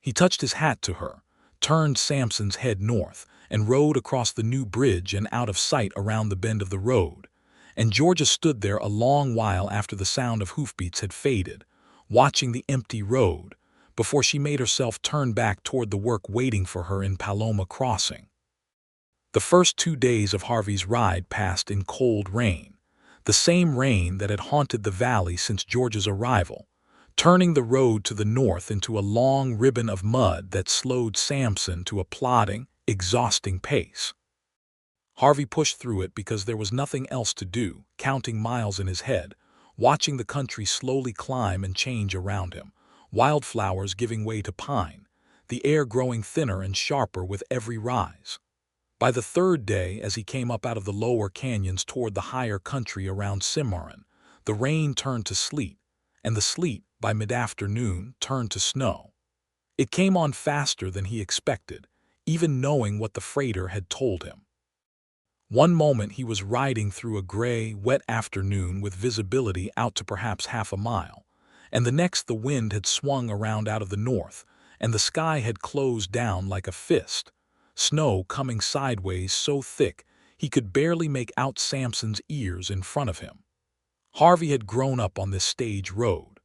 He touched his hat to her, turned Samson's head north, and rode across the new bridge and out of sight around the bend of the road. And Georgia stood there a long while after the sound of hoofbeats had faded, watching the empty road, before she made herself turn back toward the work waiting for her in Paloma Crossing. The first 2 days of Harvey's ride passed in cold rain, the same rain that had haunted the valley since Georgia's arrival, turning the road to the north into a long ribbon of mud that slowed Samson to a plodding, exhausting pace. Harvey pushed through it because there was nothing else to do, counting miles in his head, watching the country slowly climb and change around him, wildflowers giving way to pine, the air growing thinner and sharper with every rise. By the 3rd day, as he came up out of the lower canyons toward the higher country around Cimarron, the rain turned to sleet, and the sleet, by mid-afternoon, turned to snow. It came on faster than he expected, even knowing what the freighter had told him. One moment he was riding through a gray, wet afternoon with visibility out to perhaps half a mile, and the next the wind had swung around out of the north, and the sky had closed down like a fist, snow coming sideways so thick he could barely make out Samson's ears in front of him. Harvey had grown up on this stage road.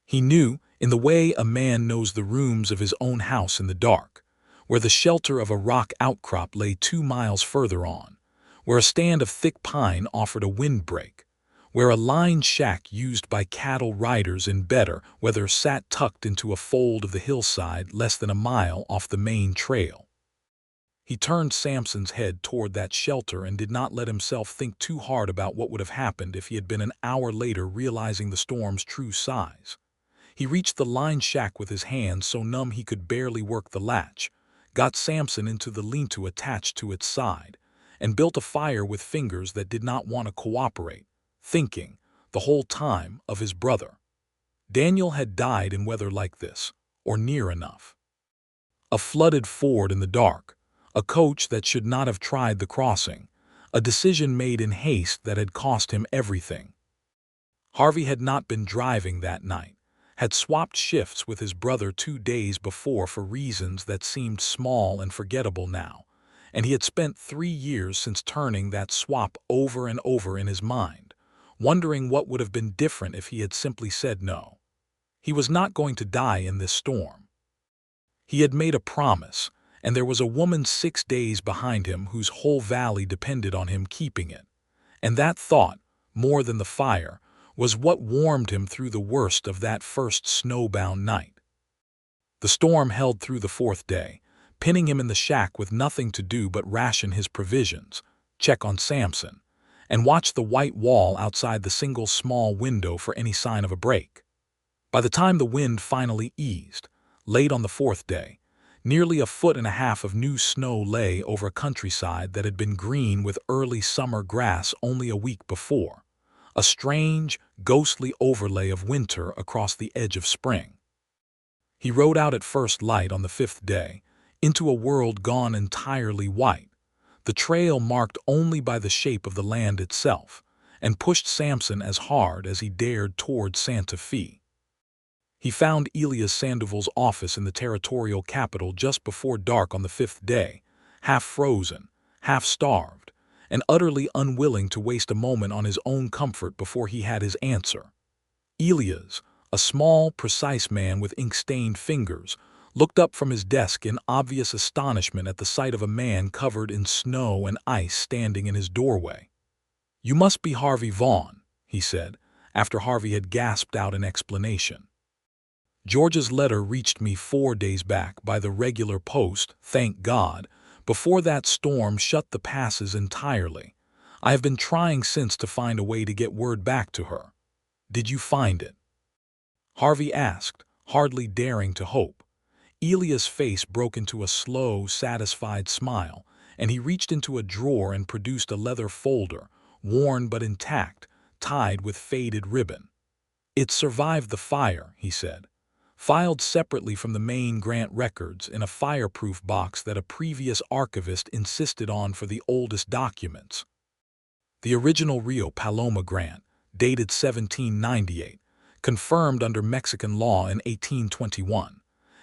He knew, in the way a man knows the rooms of his own house in the dark, where the shelter of a rock outcrop lay 2 miles further on, where a stand of thick pine offered a windbreak, where a lined shack used by cattle riders in better weather sat tucked into a fold of the hillside less than a mile off the main trail. He turned Samson's head toward that shelter and did not let himself think too hard about what would have happened if he had been an hour later realizing the storm's true size. He reached the lined shack with his hands so numb he could barely work the latch, got Samson into the lean-to attached to its side, and built a fire with fingers that did not want to cooperate, thinking, the whole time, of his brother. Daniel had died in weather like this, or near enough. A flooded ford in the dark, a coach that should not have tried the crossing, a decision made in haste that had cost him everything. Harvey had not been driving that night, had swapped shifts with his brother 2 days before for reasons that seemed small and forgettable now, and he had spent 3 years since turning that swap over and over in his mind, wondering what would have been different if he had simply said no. He was not going to die in this storm. He had made a promise, and there was a woman 6 days behind him whose whole valley depended on him keeping it, and that thought, more than the fire, was what warmed him through the worst of that first snowbound night. The storm held through the 4th day, pinning him in the shack with nothing to do but ration his provisions, check on Samson, and watch the white wall outside the single small window for any sign of a break. By the time the wind finally eased, late on the 4th day, nearly 1.5 feet of new snow lay over a countryside that had been green with early summer grass only a week before, a strange, ghostly overlay of winter across the edge of spring. He rode out at first light on the 5th day, into a world gone entirely white, the trail marked only by the shape of the land itself, and pushed Samson as hard as he dared toward Santa Fe. He found Elias Sandoval's office in the territorial capital just before dark on the 5th day, half frozen, half starved, and utterly unwilling to waste a moment on his own comfort before he had his answer. Elias, a small, precise man with ink-stained fingers, looked up from his desk in obvious astonishment at the sight of a man covered in snow and ice standing in his doorway. "You must be Harvey Vaughn," he said, after Harvey had gasped out an explanation. "George's letter reached me 4 days back by the regular post, thank God, before that storm shut the passes entirely. I have been trying since to find a way to get word back to her. Did you find it?" Harvey asked, hardly daring to hope. Elias' face broke into a slow, satisfied smile, and he reached into a drawer and produced a leather folder, worn but intact, tied with faded ribbon. "It survived the fire," he said, "filed separately from the main grant records in a fireproof box that a previous archivist insisted on for the oldest documents. The original Rio Paloma grant, dated 1798, confirmed under Mexican law in 1821,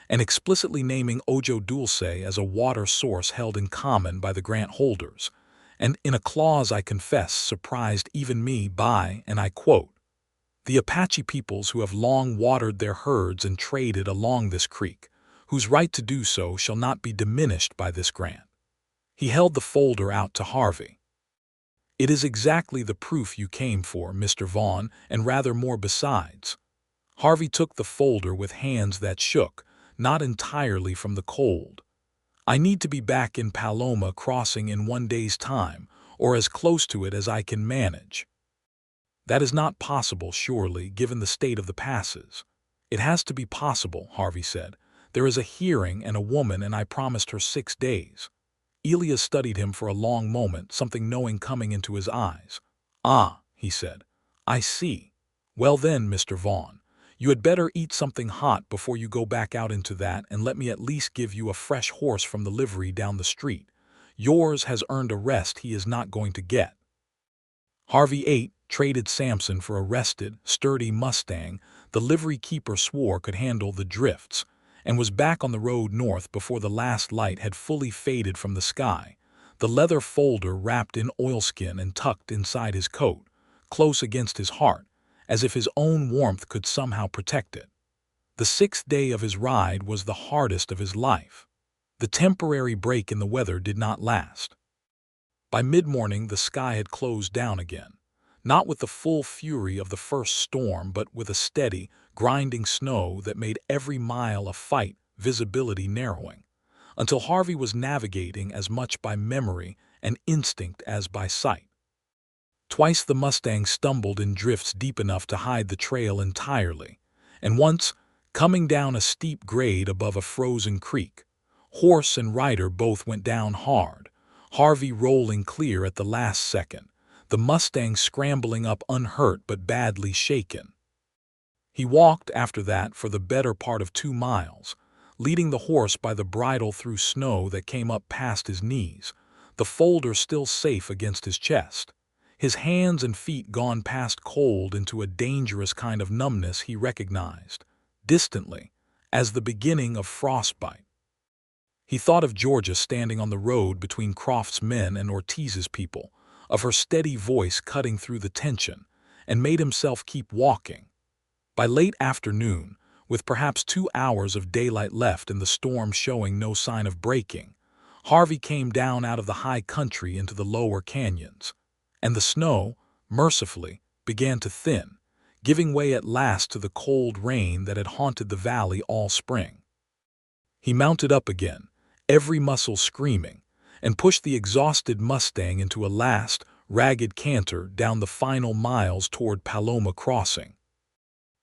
and explicitly naming Ojo Dulce as a water source held in common by the grant holders, and in a clause I confess surprised even me by, and I quote, 'the Apache peoples who have long watered their herds and traded along this creek, whose right to do so shall not be diminished by this grant.'" He held the folder out to Harvey. "It is exactly the proof you came for, Mr. Vaughn, and rather more besides." Harvey took the folder with hands that shook, not entirely from the cold. "I need to be back in Paloma Crossing in 1 day's time, or as close to it as I can manage." "That is not possible, surely, given the state of the passes." "It has to be possible," Harvey said. "There is a hearing and a woman, and I promised her 6 days." Elias studied him for a long moment, something knowing coming into his eyes. "Ah," he said, "I see. Well then, Mr. Vaughn, you had better eat something hot before you go back out into that, and let me at least give you a fresh horse from the livery down the street. Yours has earned a rest he is not going to get." Harvey ate, traded Samson for a rested, sturdy Mustang the livery keeper swore could handle the drifts, and was back on the road north before the last light had fully faded from the sky, the leather folder wrapped in oilskin and tucked inside his coat, close against his heart, as if his own warmth could somehow protect it. The 6th day of his ride was the hardest of his life. The temporary break in the weather did not last. By mid-morning the sky had closed down again, not with the full fury of the first storm, but with a steady, grinding snow that made every mile a fight, visibility narrowing, until Harvey was navigating as much by memory and instinct as by sight. Twice the Mustang stumbled in drifts deep enough to hide the trail entirely, and once, coming down a steep grade above a frozen creek, horse and rider both went down hard, Harvey rolling clear at the last second, the Mustang scrambling up unhurt but badly shaken. He walked after that for the better part of 2 miles, leading the horse by the bridle through snow that came up past his knees, the folder still safe against his chest, his hands and feet gone past cold into a dangerous kind of numbness he recognized, distantly, as the beginning of frostbite. He thought of Georgia standing on the road between Croft's men and Ortiz's people, of her steady voice cutting through the tension, and made himself keep walking. By late afternoon, with perhaps 2 hours of daylight left and the storm showing no sign of breaking, Harvey came down out of the high country into the lower canyons, and the snow, mercifully, began to thin, giving way at last to the cold rain that had haunted the valley all spring. He mounted up again, every muscle screaming, and pushed the exhausted Mustang into a last, ragged canter down the final miles toward Paloma Crossing.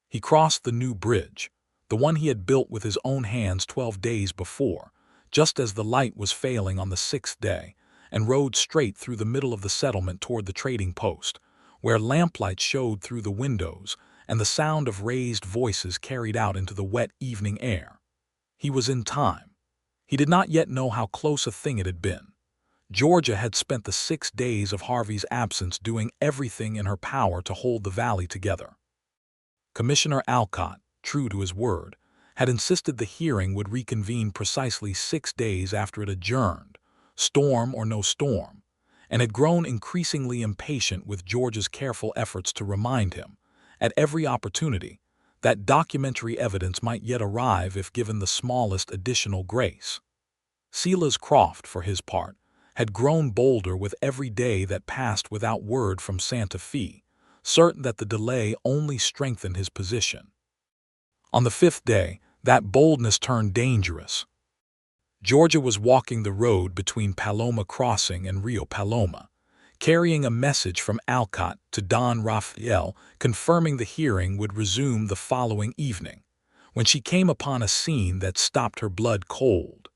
He crossed the new bridge, the one he had built with his own hands 12 days before, just as the light was failing on the 6th day, and rode straight through the middle of the settlement toward the trading post, where lamplight showed through the windows and the sound of raised voices carried out into the wet evening air. He was in time. He did not yet know how close a thing it had been. Georgia had spent the 6 days of Harvey's absence doing everything in her power to hold the valley together. Commissioner Alcott, true to his word, had insisted the hearing would reconvene precisely 6 days after it adjourned, storm or no storm, and had grown increasingly impatient with George's careful efforts to remind him, at every opportunity. That documentary evidence might yet arrive if given the smallest additional grace. Silas Croft, for his part, had grown bolder with every day that passed without word from Santa Fe, certain that the delay only strengthened his position. On the fifth day, that boldness turned dangerous. Georgia was walking the road between Paloma Crossing and Rio Paloma, carrying a message from Alcott to Don Raphael confirming the hearing would resume the following evening, when she came upon a scene that stopped her blood cold.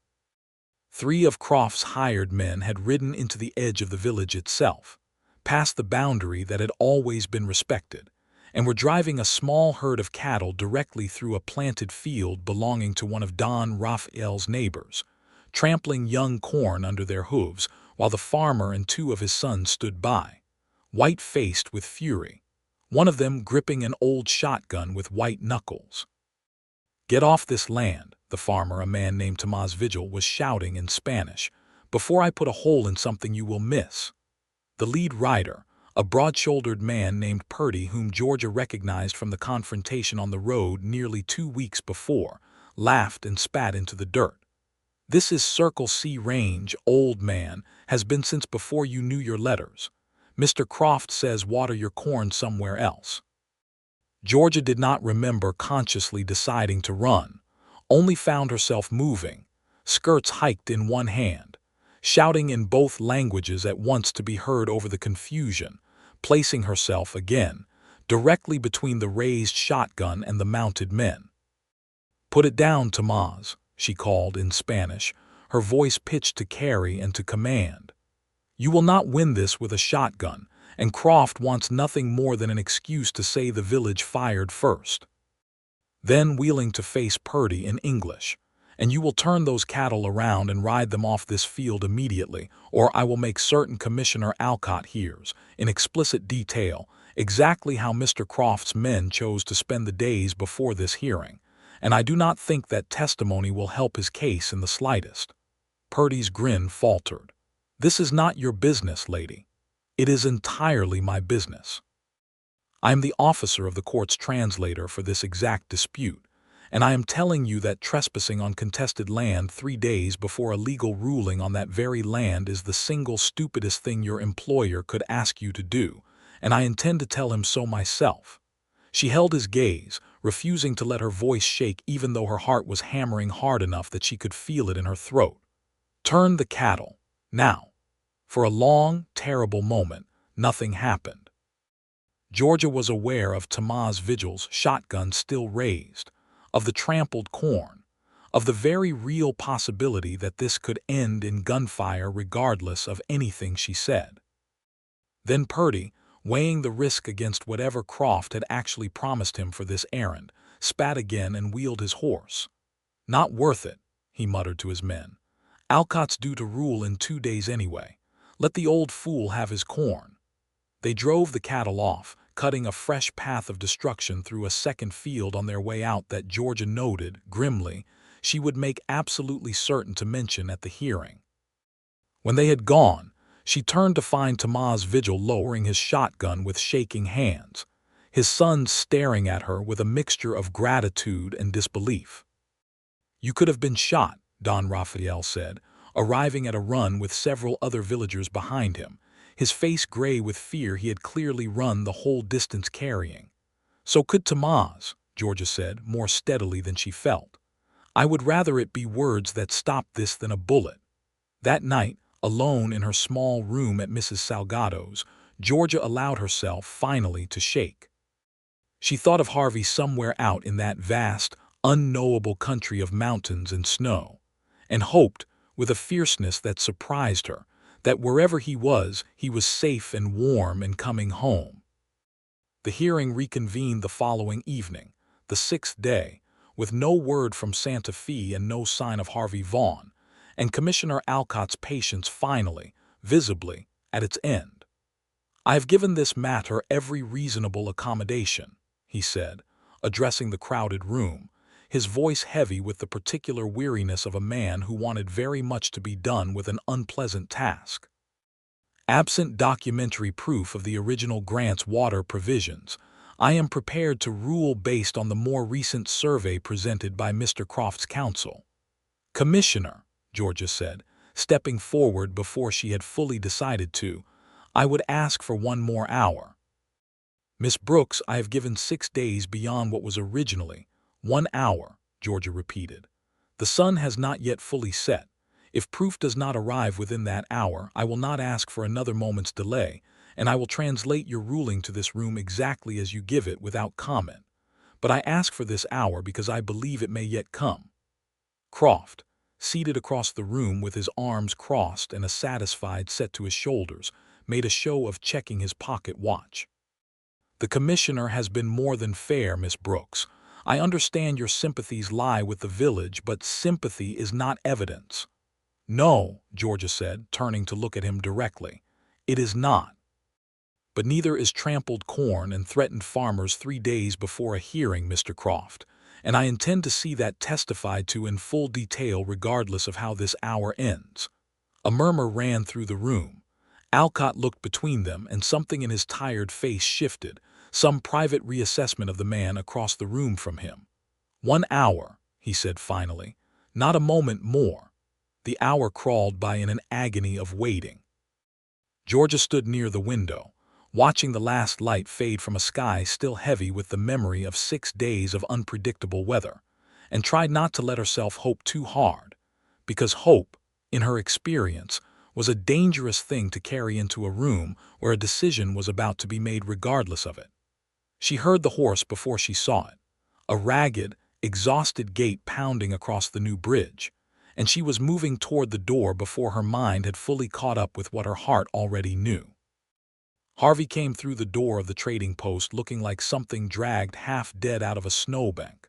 3 of Croft's hired men had ridden into the edge of the village itself, past the boundary that had always been respected, and were driving a small herd of cattle directly through a planted field belonging to one of Don Raphael's neighbors, trampling young corn under their hooves while the farmer and 2 of his sons stood by, white-faced with fury, one of them gripping an old shotgun with white knuckles. "Get off this land," the farmer, a man named Tomás Vigil, was shouting in Spanish, "before I put a hole in something you will miss." The lead rider, a broad-shouldered man named Purdy, whom Georgia recognized from the confrontation on the road nearly 2 weeks before, laughed and spat into the dirt. "This is Circle C range, old man, has been since before you knew your letters. Mr. Croft says water your corn somewhere else." Georgia did not remember consciously deciding to run, only found herself moving, skirts hiked in one hand, shouting in both languages at once to be heard over the confusion, placing herself again directly between the raised shotgun and the mounted men. "Put it down, Tomás," she called in Spanish, her voice pitched to carry and to command. "You will not win this with a shotgun, and Croft wants nothing more than an excuse to say the village fired first." Then, wheeling to face Purdy in English, "And you will turn those cattle around and ride them off this field immediately, or I will make certain Commissioner Alcott hears, in explicit detail, exactly how Mr. Croft's men chose to spend the days before this hearing, and I do not think that testimony will help his case in the slightest." Purdy's grin faltered. "This is not your business, lady. It is entirely my business. I am the officer of the court's translator for this exact dispute, and I am telling you that trespassing on contested land 3 days before a legal ruling on that very land is the single stupidest thing your employer could ask you to do, and I intend to tell him so myself." She held his gaze, refusing to let her voice shake even though her heart was hammering hard enough that she could feel it in her throat. "Turn the cattle, now." For a long, terrible moment, nothing happened. Georgia was aware of Tomás Vigil's shotgun still raised, of the trampled corn, of the very real possibility that this could end in gunfire regardless of anything she said. Then Purdy, weighing the risk against whatever Croft had actually promised him for this errand, spat again and wheeled his horse. "Not worth it," he muttered to his men. "Alcott's due to rule in 2 days anyway. Let the old fool have his corn." They drove the cattle off, cutting a fresh path of destruction through a second field on their way out that Georgia noted, grimly, she would make absolutely certain to mention at the hearing. When they had gone, she turned to find Tomás Vigil lowering his shotgun with shaking hands, his sons staring at her with a mixture of gratitude and disbelief. "You could have been shot," Don Raphael said, arriving at a run with several other villagers behind him, his face gray with fear. He had clearly run the whole distance carrying. "So could Tomás," Georgia said, more steadily than she felt. "I would rather it be words that stopped this than a bullet." That night, alone in her small room at Mrs. Salgado's, Georgia allowed herself finally to shake. She thought of Harvey somewhere out in that vast, unknowable country of mountains and snow, and hoped, with a fierceness that surprised her, that wherever he was safe and warm and coming home. The hearing reconvened the following evening, the 6th day, with no word from Santa Fe and no sign of Harvey Vaughn, and Commissioner Alcott's patience finally, visibly, at its end. "I have given this matter every reasonable accommodation," he said, addressing the crowded room, his voice heavy with the particular weariness of a man who wanted very much to be done with an unpleasant task. "Absent documentary proof of the original grant's water provisions, I am prepared to rule based on the more recent survey presented by Mr. Croft's counsel." "Commissioner," Georgia said, stepping forward before she had fully decided to, "I would ask for 1 more hour." "Miss Brooks, I have given 6 days beyond what was originally 1 hour," Georgia repeated. "The sun has not yet fully set. If proof does not arrive within that hour, I will not ask for another moment's delay, and I will translate your ruling to this room exactly as you give it without comment. But I ask for this hour because I believe it may yet come." Croft, seated across the room with his arms crossed and a satisfied set to his shoulders, made a show of checking his pocket watch. "The commissioner has been more than fair, Miss Brooks. I understand your sympathies lie with the village, but sympathy is not evidence." "No," Georgia said, turning to look at him directly. "It is not. But neither is trampled corn and threatened farmers 3 days before a hearing, Mr. Croft, and I intend to see that testified to in full detail regardless of how this hour ends." A murmur ran through the room. Alcott looked between them, and something in his tired face shifted, some private reassessment of the man across the room from him. 1 hour, he said finally, not a moment more. The hour crawled by in an agony of waiting. Georgia stood near the window, watching the last light fade from a sky still heavy with the memory of 6 days of unpredictable weather, and tried not to let herself hope too hard, because hope, in her experience, was a dangerous thing to carry into a room where a decision was about to be made regardless of it. She heard the horse before she saw it, a ragged, exhausted gait pounding across the new bridge, and she was moving toward the door before her mind had fully caught up with what her heart already knew. Harvey came through the door of the trading post looking like something dragged half dead out of a snowbank,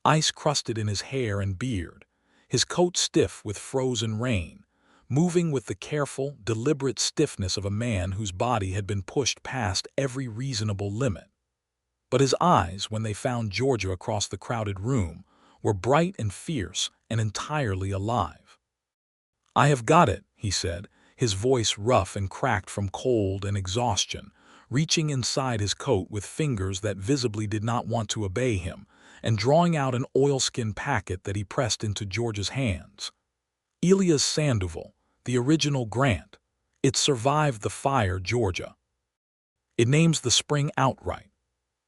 ice crusted in his hair and beard, his coat stiff with frozen rain, moving with the careful, deliberate stiffness of a man whose body had been pushed past every reasonable limit. But his eyes, when they found Georgia across the crowded room, were bright and fierce and entirely alive. "I have got it," he said, his voice rough and cracked from cold and exhaustion, reaching inside his coat with fingers that visibly did not want to obey him, and drawing out an oilskin packet that he pressed into Georgia's hands. "Elias Sandoval, the original grant. It survived the fire, Georgia. It names the spring outright."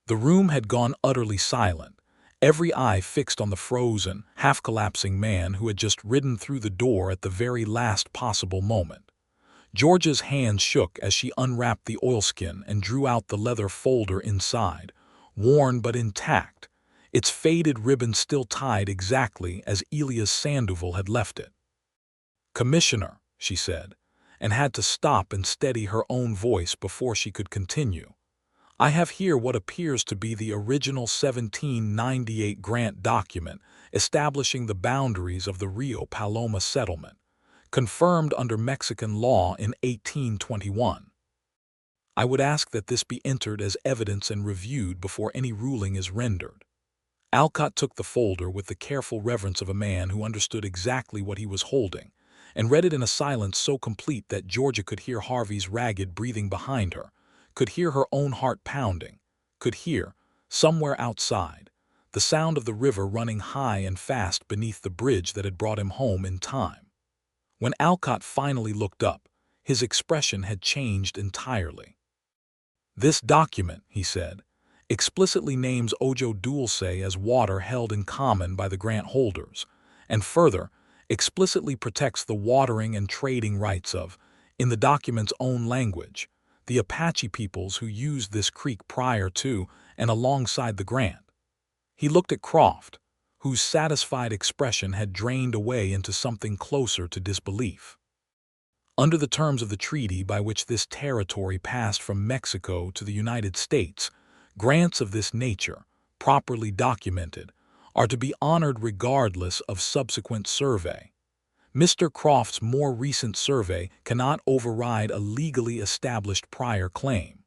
The room had gone utterly silent, every eye fixed on the frozen, half-collapsing man who had just ridden through the door at the very last possible moment. Georgia's hand shook as she unwrapped the oilskin and drew out the leather folder inside, worn but intact, its faded ribbon still tied exactly as Elias Sandoval had left it. "Commissioner," she said, and had to stop and steady her own voice before she could continue. "I have here what appears to be the original 1798 grant document establishing the boundaries of the Rio Paloma settlement, confirmed under Mexican law in 1821. I would ask that this be entered as evidence and reviewed before any ruling is rendered." Alcott took the folder with the careful reverence of a man who understood exactly what he was holding, and read it in a silence so complete that Georgia could hear Harvey's ragged breathing behind her, could hear her own heart pounding, could hear, somewhere outside, the sound of the river running high and fast beneath the bridge that had brought him home in time. When Alcott finally looked up, his expression had changed entirely. "This document," he said, "explicitly names Ojo Dulce as water held in common by the grant holders, and further, explicitly protects the watering and trading rights of, in the document's own language, the Apache peoples who used this creek prior to and alongside the grant." He looked at Croft, whose satisfied expression had drained away into something closer to disbelief. "Under the terms of the treaty by which this territory passed from Mexico to the United States, grants of this nature, properly documented, are to be honored regardless of subsequent survey. Mr. Croft's more recent survey cannot override a legally established prior claim.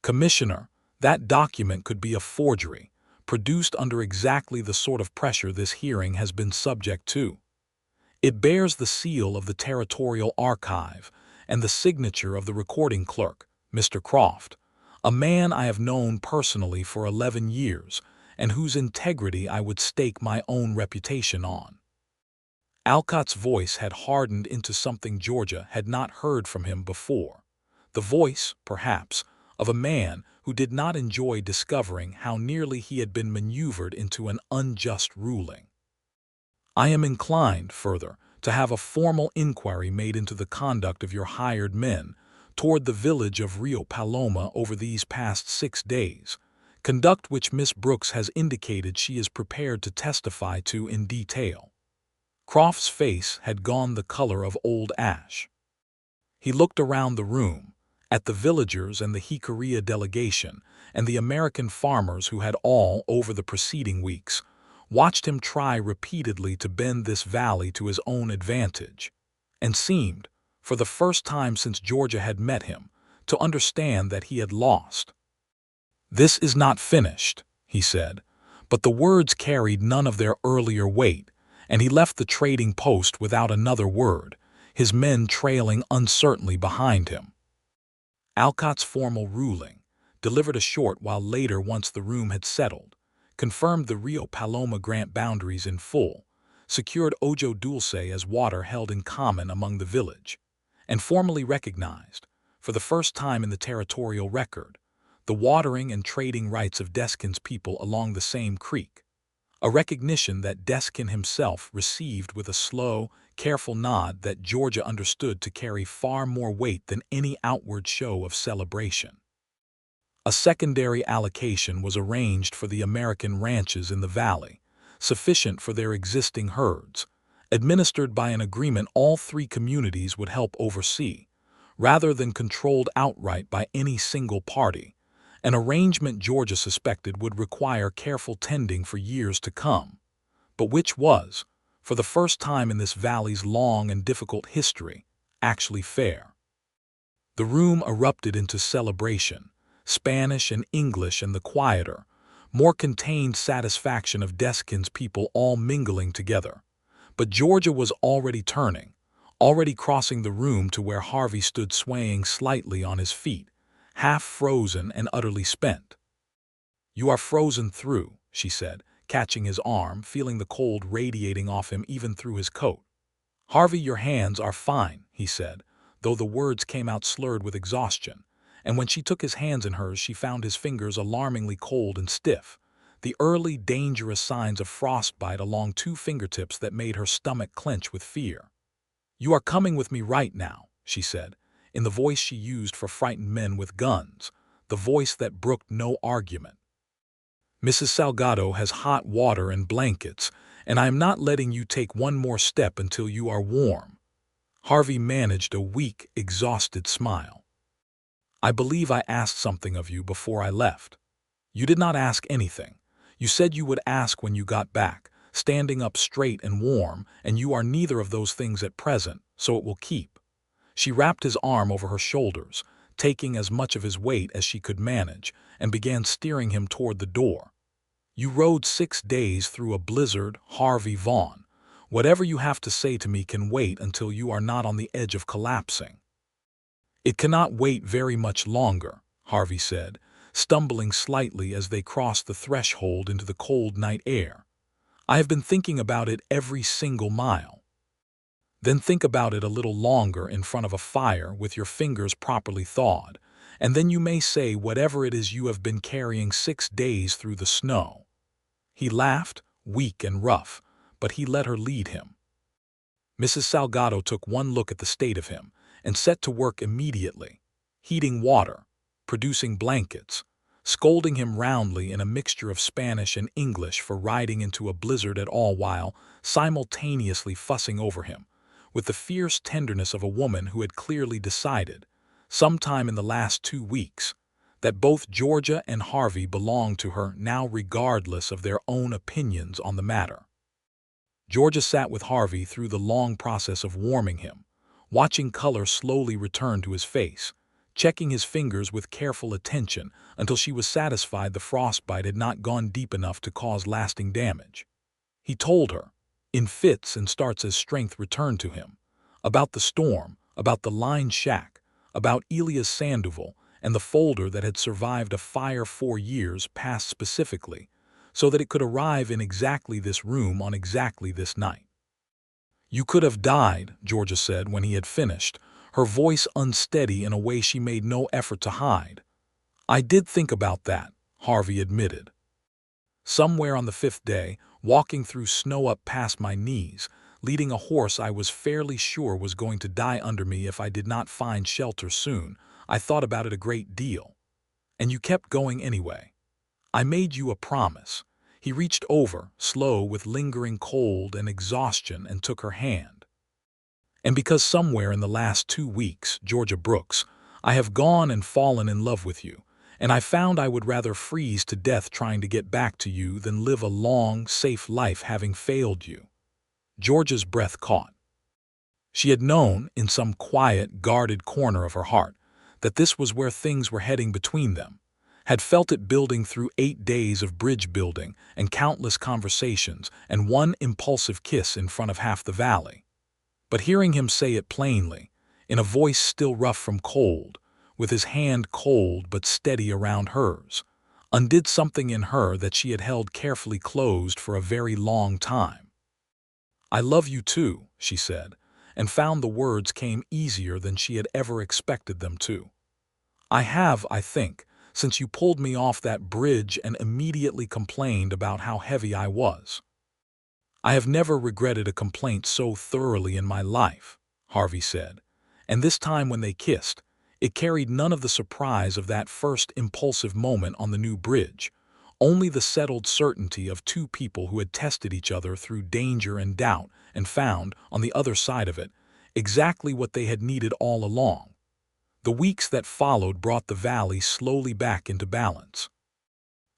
Commissioner, that document could be a forgery, produced under exactly the sort of pressure this hearing has been subject to. It bears the seal of the Territorial Archive and the signature of the recording clerk, Mr. Croft, A man I have known personally for 11 years, and whose integrity I would stake my own reputation on. Alcott's voice had hardened into something Georgia had not heard from him before. The voice, perhaps, of a man who did not enjoy discovering how nearly he had been maneuvered into an unjust ruling. I am inclined, further, to have a formal inquiry made into the conduct of your hired men toward the village of Rio Paloma over these past 6 days, conduct which Miss Brooks has indicated she is prepared to testify to in detail. Croft's face had gone the color of old ash. He looked around the room, at the villagers and the Jicarea delegation, and the American farmers who had all, over the preceding weeks, watched him try repeatedly to bend this valley to his own advantage, and seemed, for the first time since Georgia had met him, to understand that he had lost. "This is not finished," he said, but the words carried none of their earlier weight, and he left the trading post without another word, his men trailing uncertainly behind him. Alcott's formal ruling, delivered a short while later once the room had settled, confirmed the Rio Paloma grant boundaries in full, secured Ojo Dulce as water held in common among the village, and formally recognized, for the first time in the territorial record, the watering and trading rights of Deskin's people along the same creek, a recognition that Deskin himself received with a slow, careful nod that Georgia understood to carry far more weight than any outward show of celebration. A secondary allocation was arranged for the American ranches in the valley, sufficient for their existing herds, administered by an agreement all 3 communities would help oversee, rather than controlled outright by any single party, an arrangement Georgia suspected would require careful tending for years to come, but which was, for the first time in this valley's long and difficult history, actually fair. The room erupted into celebration, Spanish and English and the quieter, more contained satisfaction of Deskin's people all mingling together. But Georgia was already turning, already crossing the room to where Harvey stood swaying slightly on his feet, half frozen and utterly spent. "You are frozen through," she said, catching his arm, feeling the cold radiating off him even through his coat. "Harvey, your hands are fine," he said, though the words came out slurred with exhaustion, and when she took his hands in hers she found his fingers alarmingly cold and stiff, the early dangerous signs of frostbite along 2 fingertips that made her stomach clench with fear. "You are coming with me right now," she said, in the voice she used for frightened men with guns, the voice that brooked no argument. "Mrs. Salgado has hot water and blankets, and I am not letting you take one more step until you are warm." Harvey managed a weak, exhausted smile. "I believe I asked something of you before I left." "You did not ask anything. You said you would ask when you got back, standing up straight and warm, and you are neither of those things at present, so it will keep." She wrapped his arm over her shoulders, taking as much of his weight as she could manage, and began steering him toward the door. "You rode 6 days through a blizzard, Harvey Vaughn. Whatever you have to say to me can wait until you are not on the edge of collapsing." "It cannot wait very much longer," Harvey said, stumbling slightly as they crossed the threshold into the cold night air. "I have been thinking about it every single mile." "Then think about it a little longer in front of a fire with your fingers properly thawed, and then you may say whatever it is you have been carrying 6 days through the snow." He laughed, weak and rough, but he let her lead him. Mrs. Salgado took one look at the state of him and set to work immediately, heating water, producing blankets, scolding him roundly in a mixture of Spanish and English for riding into a blizzard at all while simultaneously fussing over him, with the fierce tenderness of a woman who had clearly decided, sometime in the last 2 weeks, that both Georgia and Harvey belonged to her now regardless of their own opinions on the matter. Georgia sat with Harvey through the long process of warming him, watching color slowly return to his face, checking his fingers with careful attention until she was satisfied the frostbite had not gone deep enough to cause lasting damage. He told her, in fits and starts as strength returned to him, about the storm, about the line shack, about Elias Sandoval, and the folder that had survived a fire 4 years passed specifically, so that it could arrive in exactly this room on exactly this night. "You could have died," Georgia said when he had finished, her voice unsteady in a way she made no effort to hide. "I did think about that," Harvey admitted. "Somewhere on the 5th day, walking through snow up past my knees, leading a horse I was fairly sure was going to die under me if I did not find shelter soon, I thought about it a great deal. And you kept going anyway. I made you a promise." He reached over, slow with lingering cold and exhaustion, and took her hand. "And because somewhere in the last 2 weeks, Georgia Brooks, I have gone and fallen in love with you, and I found I would rather freeze to death trying to get back to you than live a long, safe life having failed you." Georgia's breath caught. She had known, in some quiet, guarded corner of her heart, that this was where things were heading between them, had felt it building through 8 days of bridge building and countless conversations and one impulsive kiss in front of half the valley. But hearing him say it plainly, in a voice still rough from cold, with his hand cold but steady around hers, undid something in her that she had held carefully closed for a very long time. "I love you too," she said, and found the words came easier than she had ever expected them to. "I have, I think, since you pulled me off that bridge and immediately complained about how heavy I was." "I have never regretted a complaint so thoroughly in my life," Harvey said, and this time when they kissed, it carried none of the surprise of that first impulsive moment on the new bridge, only the settled certainty of two people who had tested each other through danger and doubt and found, on the other side of it, exactly what they had needed all along. The weeks that followed brought the valley slowly back into balance.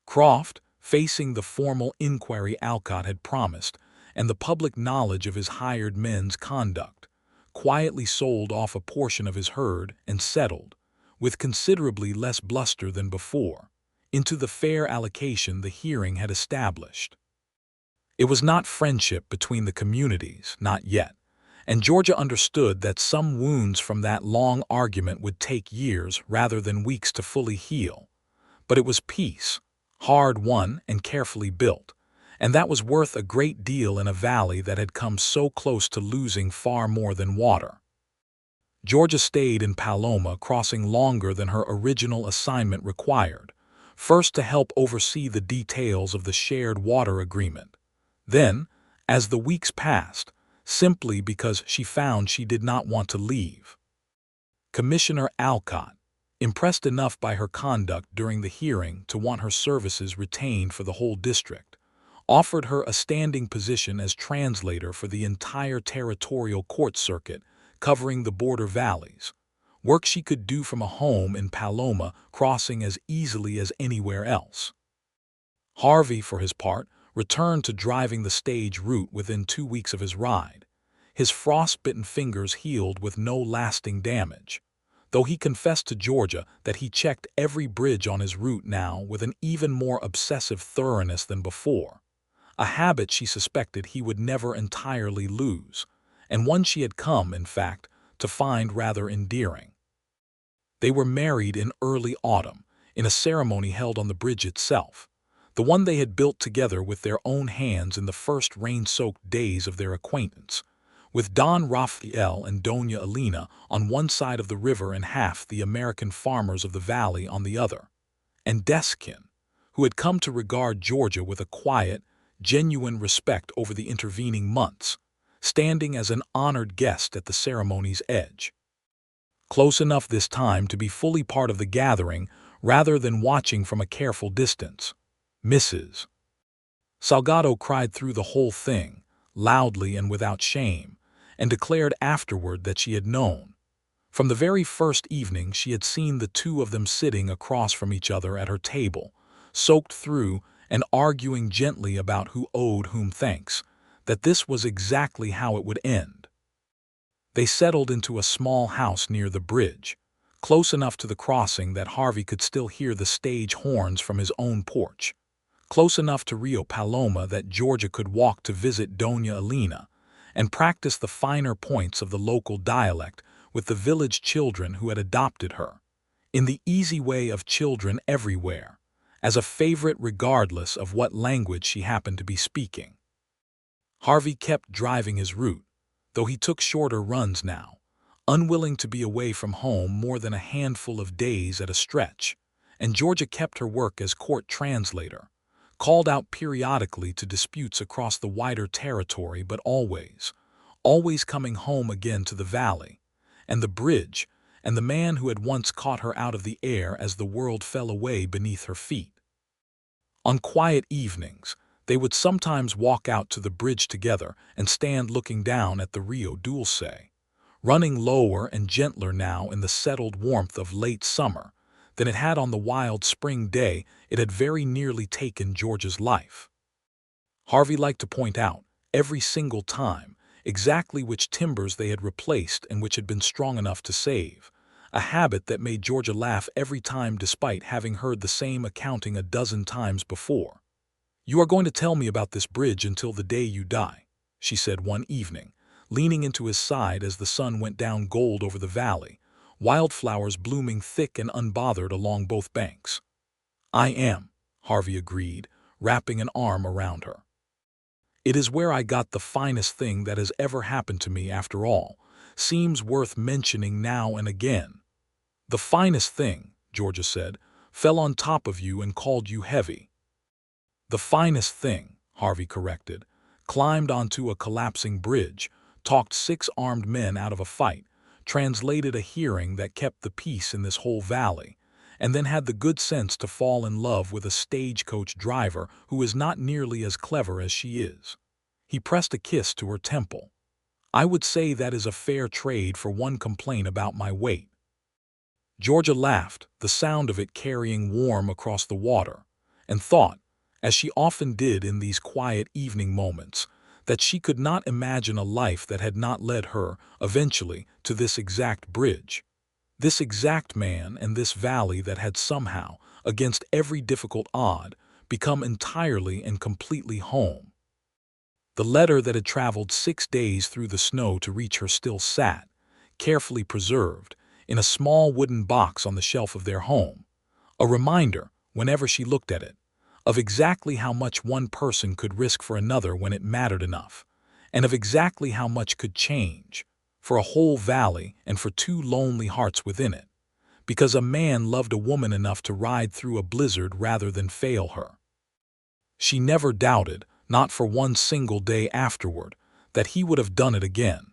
Croft, facing the formal inquiry Alcott had promised, and the public knowledge of his hired men's conduct, quietly sold off a portion of his herd and settled, with considerably less bluster than before, into the fair allocation the hearing had established. It was not friendship between the communities, not yet, and Georgia understood that some wounds from that long argument would take years rather than weeks to fully heal. But it was peace, hard won and carefully built, and that was worth a great deal in a valley that had come so close to losing far more than water. Georgia stayed in Paloma, crossing longer than her original assignment required, first to help oversee the details of the shared water agreement. Then, as the weeks passed, simply because she found she did not want to leave. Commissioner Alcott, impressed enough by her conduct during the hearing to want her services retained for the whole district, offered her a standing position as translator for the entire territorial court circuit covering the border valleys, work she could do from a home in Paloma, crossing as easily as anywhere else. Harvey, for his part, returned to driving the stage route within 2 weeks of his ride. His frost-bitten fingers healed with no lasting damage, though he confessed to Georgia that he checked every bridge on his route now with an even more obsessive thoroughness than before, a habit she suspected he would never entirely lose, and one she had come, in fact, to find rather endearing. They were married in early autumn, in a ceremony held on the bridge itself, the one they had built together with their own hands in the first rain-soaked days of their acquaintance, with Don Rafael and Doña Elena on one side of the river and half the American farmers of the valley on the other, and Deskin, who had come to regard Georgia with a quiet, genuine respect over the intervening months, standing as an honored guest at the ceremony's edge. Close enough this time to be fully part of the gathering rather than watching from a careful distance. Mrs. Salgado cried through the whole thing, loudly and without shame, and declared afterward that she had known. From the very first evening she had seen the two of them sitting across from each other at her table, soaked through and arguing gently about who owed whom thanks, that this was exactly how it would end. They settled into a small house near the bridge, close enough to the crossing that Harvey could still hear the stage horns from his own porch, close enough to Rio Paloma that Georgia could walk to visit Doña Elena and practice the finer points of the local dialect with the village children who had adopted her, in the easy way of children everywhere, as a favorite regardless of what language she happened to be speaking. Harvey kept driving his route, though he took shorter runs now, unwilling to be away from home more than a handful of days at a stretch, and Georgia kept her work as court translator, called out periodically to disputes across the wider territory, but always coming home again to the valley, and the bridge, and the man who had once caught her out of the air as the world fell away beneath her feet. On quiet evenings, they would sometimes walk out to the bridge together and stand looking down at the Rio Dulce, running lower and gentler now in the settled warmth of late summer than it had on the wild spring day it had very nearly taken George's life. Harvey liked to point out, every single time, exactly which timbers they had replaced and which had been strong enough to save, a habit that made Georgia laugh every time despite having heard the same accounting a dozen times before. "You are going to tell me about this bridge until the day you die," she said one evening, leaning into his side as the sun went down gold over the valley, wildflowers blooming thick and unbothered along both banks. "I am," Harvey agreed, wrapping an arm around her. "It is where I got the finest thing that has ever happened to me after all. Seems worth mentioning now and again." "The finest thing," Georgia said, "fell on top of you and called you heavy." "The finest thing," Harvey corrected, "climbed onto a collapsing bridge, talked 6 armed men out of a fight, translated a hearing that kept the peace in this whole valley, and then had the good sense to fall in love with a stagecoach driver who is not nearly as clever as she is." He pressed a kiss to her temple. "I would say that is a fair trade for one complaint about my weight." Georgia laughed, the sound of it carrying warm across the water, and thought, as she often did in these quiet evening moments, that she could not imagine a life that had not led her, eventually, to this exact bridge, this exact man and this valley that had somehow, against every difficult odd, become entirely and completely home. The letter that had traveled 6 days through the snow to reach her still sat, carefully preserved, in a small wooden box on the shelf of their home, a reminder, whenever she looked at it, of exactly how much one person could risk for another when it mattered enough, and of exactly how much could change, for a whole valley and for 2 lonely hearts within it, because a man loved a woman enough to ride through a blizzard rather than fail her. She never doubted, not for one single day afterward, that he would have done it again.